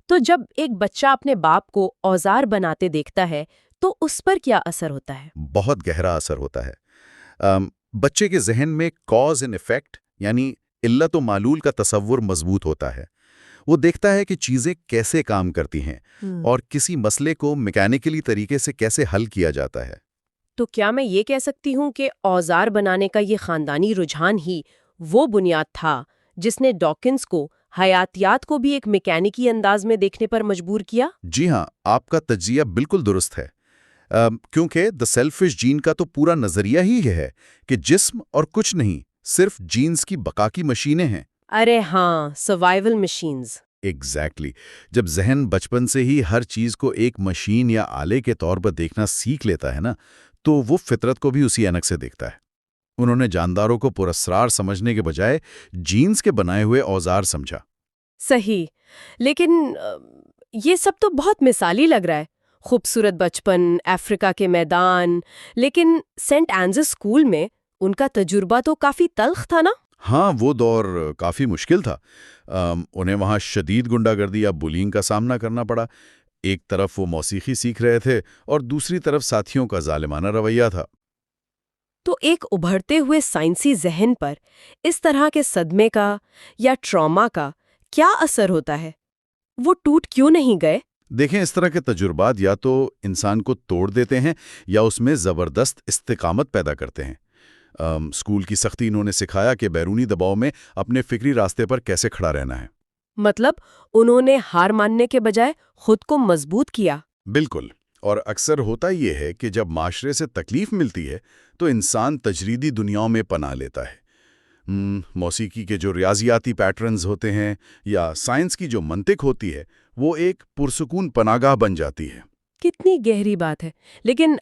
تو جب ایک بچہ اپنے باپ کو اوزار بناتے دیکھتا ہے تو اس پر کیا اثر ہوتا ہے؟ بہت گہرا اثر ہوتا ہے۔ بچے کے ذہن میں کاز اینڈ ایفیکٹ یعنی علت و معلول کا تصور مضبوط ہوتا ہے۔ وہ دیکھتا ہے کہ چیزیں کیسے کام کرتی ہیں اور کسی مسئلے کو میکینیکلی طریقے سے کیسے حل کیا جاتا ہے۔ تو کیا میں یہ کہہ سکتی ہوں کہ اوزار بنانے کا یہ خاندانی رجحان ہی وہ بنیاد تھا جس نے ڈاکنز کو حیاتیات کو بھی ایک میکینیکی انداز میں دیکھنے پر مجبور کیا؟ جی ہاں، آپ کا تجزیہ بالکل درست ہے، کیونکہ دی سیلفش جین کا تو پورا نظریہ ہی یہ ہے کہ جسم اور کچھ نہیں، صرف جینز کی بقا کی مشینیں ہیں۔ ارے ہاں، سروائیول مشینز۔ ایگزیکٹلی۔ جب ذہن بچپن سے ہی ہر چیز کو ایک مشین یا آلے کے طور پر دیکھنا سیکھ لیتا ہے نا، تو وہ فطرت کو بھی اسی اینک سے دیکھتا ہے۔ انہوں نے جانداروں کو پراسرار سمجھنے کے بجائے جینز کے بنائے ہوئے اوزار سمجھا۔ صحیح، لیکن یہ سب تو بہت مثالی لگ رہا ہے۔ خوبصورت بچپن، افریقہ کے میدان، لیکن سینٹ آنزز اسکول میں ان کا تجربہ تو کافی تلخ تھا نا؟ ہاں، وہ دور کافی مشکل تھا۔ انہیں وہاں شدید غنڈہ گردی یا بولینگ کا سامنا کرنا پڑا۔ ایک طرف وہ موسیقی سیکھ رہے تھے اور دوسری طرف ساتھیوں کا ظالمانہ رویہ تھا۔ تو ایک ابھرتے ہوئے سائنسی ذہن پر اس طرح کے صدمے کا یا ٹراما کا کیا اثر ہوتا ہے؟ وہ ٹوٹ کیوں نہیں گئے؟ دیکھیں، اس طرح کے تجربات یا تو انسان کو توڑ دیتے ہیں یا اس میں زبردست استقامت پیدا کرتے ہیں۔ اسکول کی سختی انہوں نے سکھایا کہ بیرونی دباؤ میں اپنے فکری راستے پر کیسے کھڑا رہنا ہے۔ مطلب انہوں نے ہار ماننے کے بجائے خود کو مضبوط کیا۔ بالکل، اور اکثر ہوتا یہ ہے کہ جب معاشرے سے تکلیف ملتی ہے تو انسان تجریدی دنیاؤں میں پناہ لیتا ہے۔ موسیقی کے جو ریاضیاتی پیٹرنز ہوتے ہیں یا سائنس کی جو منطق ہوتی ہے، وہ ایک پرسکون پناہگاہ بن جاتی ہے۔ کتنی گہری بات ہے، لیکن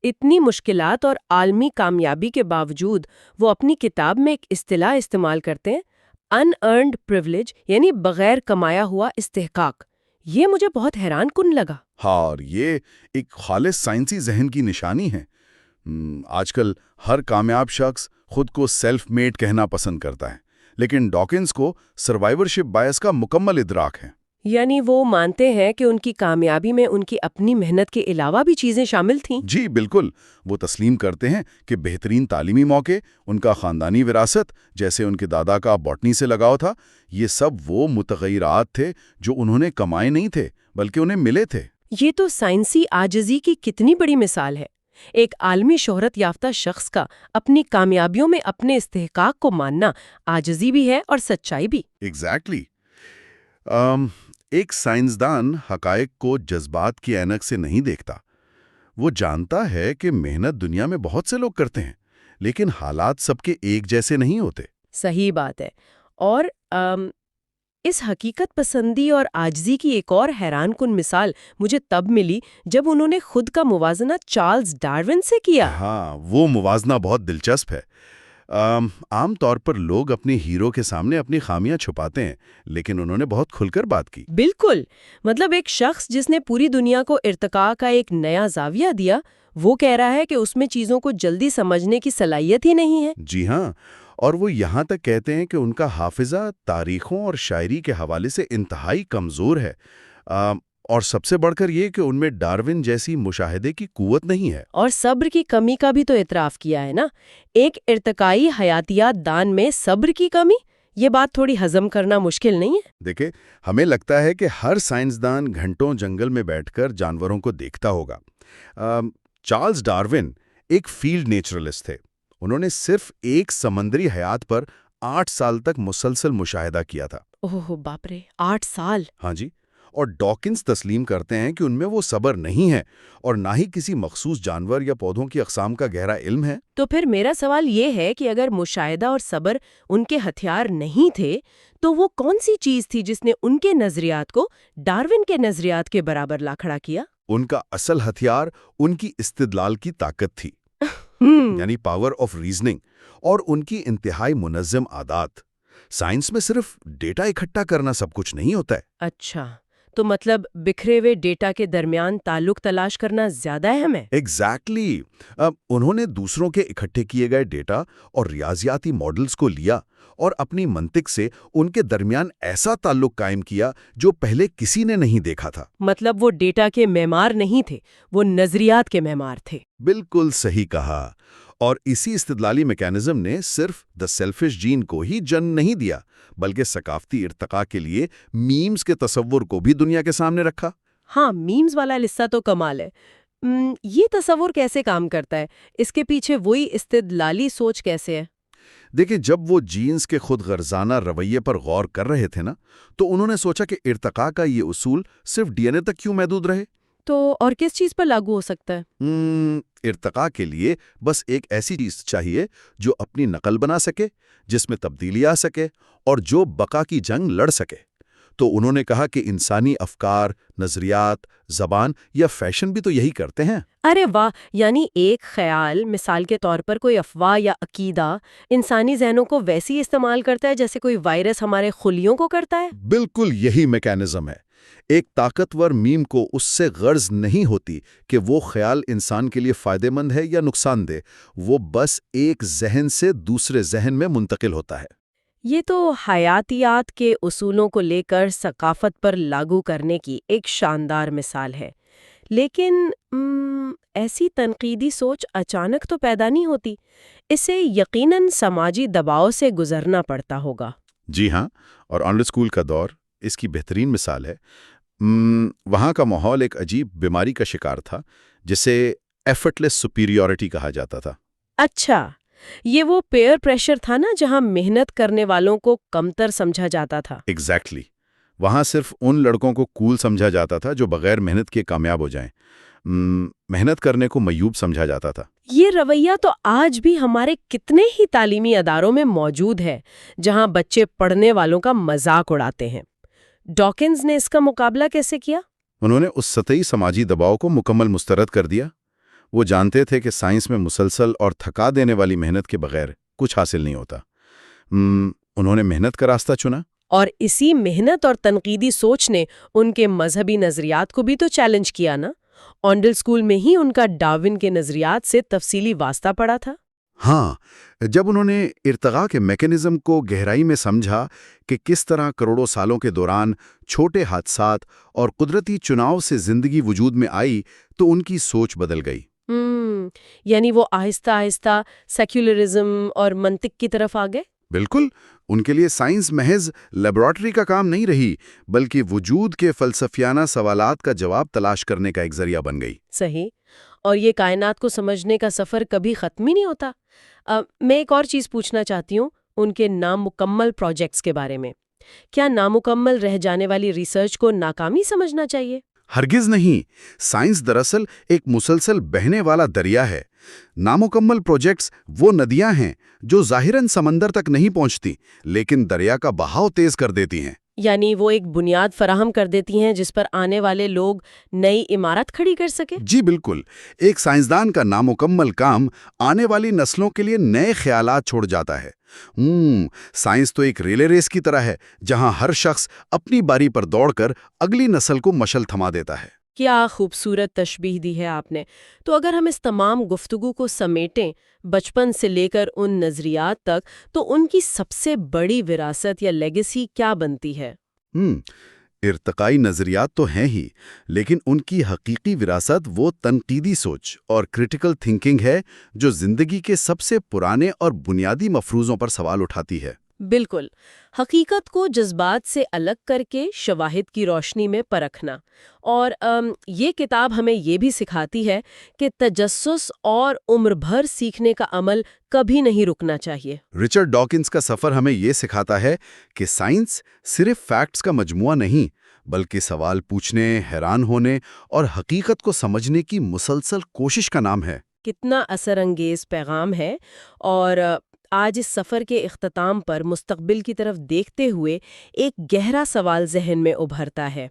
اتنی مشکلات اور عالمی کامیابی کے باوجود وہ اپنی کتاب میں ایک اصطلاح استعمال کرتے ہیں، ان ارنڈ پریولیج، یعنی بغیر کمایا ہوا استحقاق۔ یہ مجھے بہت حیران کن لگا۔ ہاں، اور یہ ایک خالص سائنسی ذہن کی نشانی ہے۔ آج کل ہر کامیاب شخص خود کو سیلف میڈ کہنا پسند کرتا ہے، لیکن ڈاکنز کو سروائیورشپ بائس کا مکمل ادراک ہے۔ یعنی وہ مانتے ہیں کہ ان کی کامیابی میں ان کی اپنی محنت کے علاوہ بھی چیزیں شامل تھیں۔ جی بالکل، وہ تسلیم کرتے ہیں کہ بہترین تعلیمی موقع، ان کا خاندانی وراثت، جیسے ان کے دادا کا باٹنی سے لگاؤ تھا، یہ سب وہ متغیرات تھے جو انہوں نے کمائے نہیں تھے بلکہ انہیں ملے تھے۔ یہ تو سائنسی عاجزی کی کتنی بڑی مثال ہے۔ ایک عالمی شہرت یافتہ شخص کا اپنی کامیابیوں میں اپنے استحقاق کو ماننا عاجزی بھی ہے اور سچائی بھی۔ ایگزیکٹلی۔ ایک سائنسدان حقائق کو جذبات کی اینک سے نہیں دیکھتا۔ وہ جانتا ہے کہ محنت دنیا میں بہت سے لوگ کرتے ہیں، لیکن حالات سب کے ایک جیسے نہیں ہوتے۔ صحیح بات ہے۔ اور اس حقیقت پسندی اور عاجزی کی ایک اور حیران کن مثال مجھے تب ملی جب انہوں نے خود کا موازنہ چارلز ڈارون سے کیا۔ ہاں، وہ موازنہ بہت دلچسپ ہے۔ عام طور پر لوگ اپنے ہیرو کے سامنے اپنی خامیاں چھپاتے ہیں، لیکن انہوں نے بہت کھل کر بات کی۔ بالکل، مطلب ایک شخص جس نے پوری دنیا کو ارتقاء کا ایک نیا زاویہ دیا، وہ کہہ رہا ہے کہ اس میں چیزوں کو جلدی سمجھنے کی صلاحیت ہی نہیں ہے۔ جی ہاں، اور وہ یہاں تک کہتے ہیں کہ ان کا حافظہ تاریخوں اور شاعری کے حوالے سے انتہائی کمزور ہے، اور سب سے بڑھ کر یہ کہ ان میں ڈارون جیسی مشاہدے کی قوت نہیں ہے۔ اور صبر کی کمی کا بھی تو اعتراف کیا ہے نا۔ ایک ارتقائی حیاتیات دان میں صبر کی کمی، یہ بات تھوڑی ہضم کرنا مشکل نہیں ہے؟ دیکھیں، ہمیں لگتا ہے کہ ہر سائنسدان گھنٹوں جنگل میں بیٹھ کر جانوروں کو دیکھتا ہوگا۔ چارلز ڈارون ایک فیلڈ نیچرلسٹ تھے۔ انہوں نے صرف ایک سمندری حیات پر 8 سال تک مسلسل مشاہدہ کیا تھا۔ اوہ باپ رے، 8 سال! ہاں جی، اور ڈاکنز تسلیم کرتے ہیں کہ ان میں وہ صبر نہیں ہے اور نہ ہی کسی مخصوص جانور یا پودوں کی اقسام کا گہرا علم ہے۔ تو پھر میرا سوال یہ ہے کہ اگر مشاہدہ اور صبر ان کے ہتھیار نہیں تھے، تو وہ کون سی چیز تھی جس نے ان کے نظریات کو ڈارون کے نظریات کے برابر لا کھڑا کیا؟ ان کا اصل ہتھیار ان کی استدلال کی طاقت تھی، یعنی پاور آف ریزننگ، اور ان کی انتہائی منظم عادات۔ سائنس میں صرف ڈیٹا اکٹھا کرنا سب کچھ نہیں ہوتا ہے۔ اچھا، تو مطلب بکھرے ہوئے ڈیٹا کے درمیان تعلق تلاش کرنا زیادہ اہم ہے؟ ایگزیکٹلی۔ انہوں نے دوسروں کے اکٹھے کیے گئے ڈیٹا اور ریاضیاتی ماڈلز کو لیا اور اپنی منطق سے ان کے درمیان ایسا تعلق قائم کیا جو پہلے کسی نے نہیں دیکھا تھا۔ مطلب وہ ڈیٹا کے معمار نہیں تھے، وہ نظریات کے معمار تھے۔ بالکل صحیح کہا۔ اور اسی استدلالی میکانزم نے صرف دی سیلفش جین کو ہی جنم نہیں دیا، بلکہ ثقافتی ارتقاء کے لیے میمز کے تصور کو بھی دنیا کے سامنے رکھا۔ ہاں، میمز والا لسہ تو کمال ہے۔ یہ تصور کیسے کام کرتا ہے؟ اس کے پیچھے وہی استدلالی سوچ کیسے ہے؟ دیکھیں، جب وہ جینز کے خود غرضانہ رویے پر غور کر رہے تھے نا، تو انہوں نے سوچا کہ ارتقاء کا یہ اصول صرف ڈی این اے تک کیوں محدود رہے؟ تو اور کس چیز پر لاگو ہو سکتا ہے؟ ارتقاء کے لیے بس ایک ایسی چیز چاہیے جو اپنی نقل بنا سکے، جس میں تبدیلی آ سکے اور جو بقا کی جنگ لڑ سکے۔ تو انہوں نے کہا کہ انسانی افکار، نظریات، زبان یا فیشن بھی تو یہی کرتے ہیں۔ ارے واہ، یعنی ایک خیال، مثال کے طور پر کوئی افواہ یا عقیدہ، انسانی ذہنوں کو ویسی استعمال کرتا ہے جیسے کوئی وائرس ہمارے خلیوں کو کرتا ہے؟ بالکل یہی میکینزم ہے۔ ایک طاقتور میم کو اس سے غرض نہیں ہوتی کہ وہ خیال انسان کے لیے فائدہ مند ہے یا نقصان دہ، وہ بس ایک ذہن سے دوسرے ذہن میں منتقل ہوتا ہے۔ یہ تو حیاتیات کے اصولوں کو لے کر ثقافت پر لاگو کرنے کی ایک شاندار مثال ہے، لیکن ایسی تنقیدی سوچ اچانک تو پیدا نہیں ہوتی، اسے یقیناً سماجی دباؤ سے گزرنا پڑتا ہوگا۔ جی ہاں، اور آنڈر اسکول کا دور اس کی بہترین مثال ہے۔ وہاں کا ماحول ایک عجیب بیماری کا شکار تھا جسے ایفرٹلیس سپیریورٹی کہا جاتا تھا۔ اچھا، یہ وہ پیئر پریشر تھا نا جہاں محنت کرنے والوں کو کمتر سمجھا جاتا تھا؟ ایگزیکٹلی۔ وہاں صرف ان لڑکوں کو کول سمجھا جاتا تھا جو بغیر محنت کے کامیاب ہو جائیں۔ محنت کرنے کو معیوب سمجھا جاتا تھا۔ یہ رویہ تو آج بھی ہمارے کتنے ہی تعلیمی اداروں میں موجود ہے جہاں بچے پڑھنے والوں کا مذاق اڑاتے ہیں۔ ڈاکنز نے اس کا مقابلہ کیسے کیا؟ انہوں نے اس سطحی سماجی دباؤ کو مکمل مسترد کر دیا۔ وہ جانتے تھے کہ سائنس میں مسلسل اور تھکا دینے والی محنت کے بغیر کچھ حاصل نہیں ہوتا۔ انہوں نے محنت کا راستہ چنا، اور اسی محنت اور تنقیدی سوچ نے ان کے مذہبی نظریات کو بھی تو چیلنج کیا نا۔ آنڈل اسکول میں ہی ان کا ڈارون کے نظریات سے تفصیلی واسطہ پڑا تھا۔ ہاں، جب انہوں نے ارتقاء کے میکینزم کو گہرائی میں سمجھا کہ کس طرح کروڑوں سالوں کے دوران چھوٹے حادثات اور قدرتی چناؤ سے زندگی وجود میں آئی تو ان کی سوچ بدل گئی۔ یعنی وہ آہستہ آہستہ سیکولرزم اور منطق کی طرف آ گئے؟ بالکل، ان کے لیے سائنس محض لیبارٹری کا کام نہیں رہی، بلکہ وجود کے فلسفیانہ سوالات کا جواب تلاش کرنے کا ایک ذریعہ بن گئی۔ صحیح، اور یہ کائنات کو سمجھنے کا سفر کبھی ختم ہی نہیں ہوتا۔ میں ایک اور چیز پوچھنا چاہتی ہوں ان کے نامکمل پروجیکٹس کے بارے میں۔ کیا نامکمل رہ جانے والی ریسرچ کو ناکامی سمجھنا چاہیے؟ ہرگز نہیں۔ سائنس دراصل ایک مسلسل بہنے والا دریا ہے۔ نامکمل پروجیکٹس وہ ندیاں ہیں جو ظاہراً سمندر تک نہیں پہنچتی، لیکن دریا کا بہاؤ تیز کر دیتی ہیں۔ یعنی وہ ایک بنیاد فراہم کر دیتی ہیں جس پر آنے والے لوگ نئی عمارت کھڑی کر سکے؟ جی بالکل، ایک سائنسدان کا نامکمل کام آنے والی نسلوں کے لیے نئے خیالات چھوڑ جاتا ہے۔ سائنس تو ایک ریلے ریس کی طرح ہے جہاں ہر شخص اپنی باری پر دوڑ کر اگلی نسل کو مشعل تھما دیتا ہے۔ کیا خوبصورت تشبیہ دی ہے آپ نے۔ تو اگر ہم اس تمام گفتگو کو سمیٹیں، بچپن سے لے کر ان نظریات تک، تو ان کی سب سے بڑی وراثت یا لیگیسی کیا بنتی ہے؟ ارتقائی نظریات تو ہیں ہی، لیکن ان کی حقیقی وراثت وہ تنقیدی سوچ اور کریٹیکل تھنکنگ ہے جو زندگی کے سب سے پرانے اور بنیادی مفروضوں پر سوال اٹھاتی ہے۔ بالکل، حقیقت کو جذبات سے الگ کر کے شواہد کی روشنی میں پرکھنا۔ اور یہ کتاب ہمیں یہ بھی سکھاتی ہے کہ تجسس اور عمر بھر سیکھنے کا عمل کبھی نہیں رکنا چاہیے۔ رچرڈ ڈاکنز کا سفر ہمیں یہ سکھاتا ہے کہ سائنس صرف فیکٹس کا مجموعہ نہیں، بلکہ سوال پوچھنے، حیران ہونے اور حقیقت کو سمجھنے کی مسلسل کوشش کا نام ہے۔ کتنا اثر انگیز پیغام ہے۔ اور آج اس سفر کے اختتام پر مستقبل کی طرف دیکھتے ہوئے ایک گہرا سوال ذہن میں ابھرتا ہے۔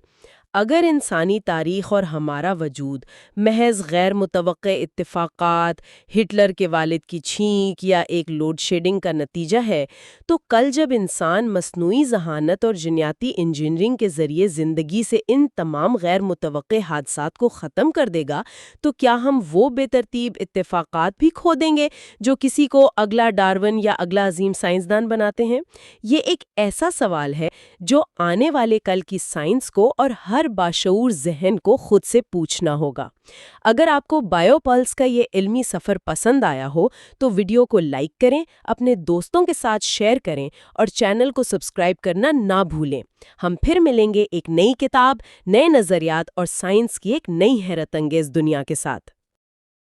اگر انسانی تاریخ اور ہمارا وجود محض غیر متوقع اتفاقات، ہٹلر کے والد کی چھینک یا ایک لوڈ شیڈنگ کا نتیجہ ہے، تو کل جب انسان مصنوعی ذہانت اور جینیاتی انجینئرنگ کے ذریعے زندگی سے ان تمام غیر متوقع حادثات کو ختم کر دے گا، تو کیا ہم وہ بے ترتیب اتفاقات بھی کھو دیں گے جو کسی کو اگلا ڈارون یا اگلا عظیم سائنسدان بناتے ہیں؟ یہ ایک ایسا سوال ہے جو آنے والے کل کی سائنس کو اور ہر باشعور ذہن کو خود سے پوچھنا ہوگا۔ اگر آپ کو بائیو پلس کا یہ علمی سفر پسند آیا ہو تو ویڈیو کو لائک کریں، اپنے دوستوں کے ساتھ شیئر کریں اور چینل کو سبسکرائب کرنا نہ بھولیں۔ ہم پھر ملیں گے ایک نئی کتاب، نئے نظریات اور سائنس کی ایک نئی حیرت انگیز دنیا کے ساتھ۔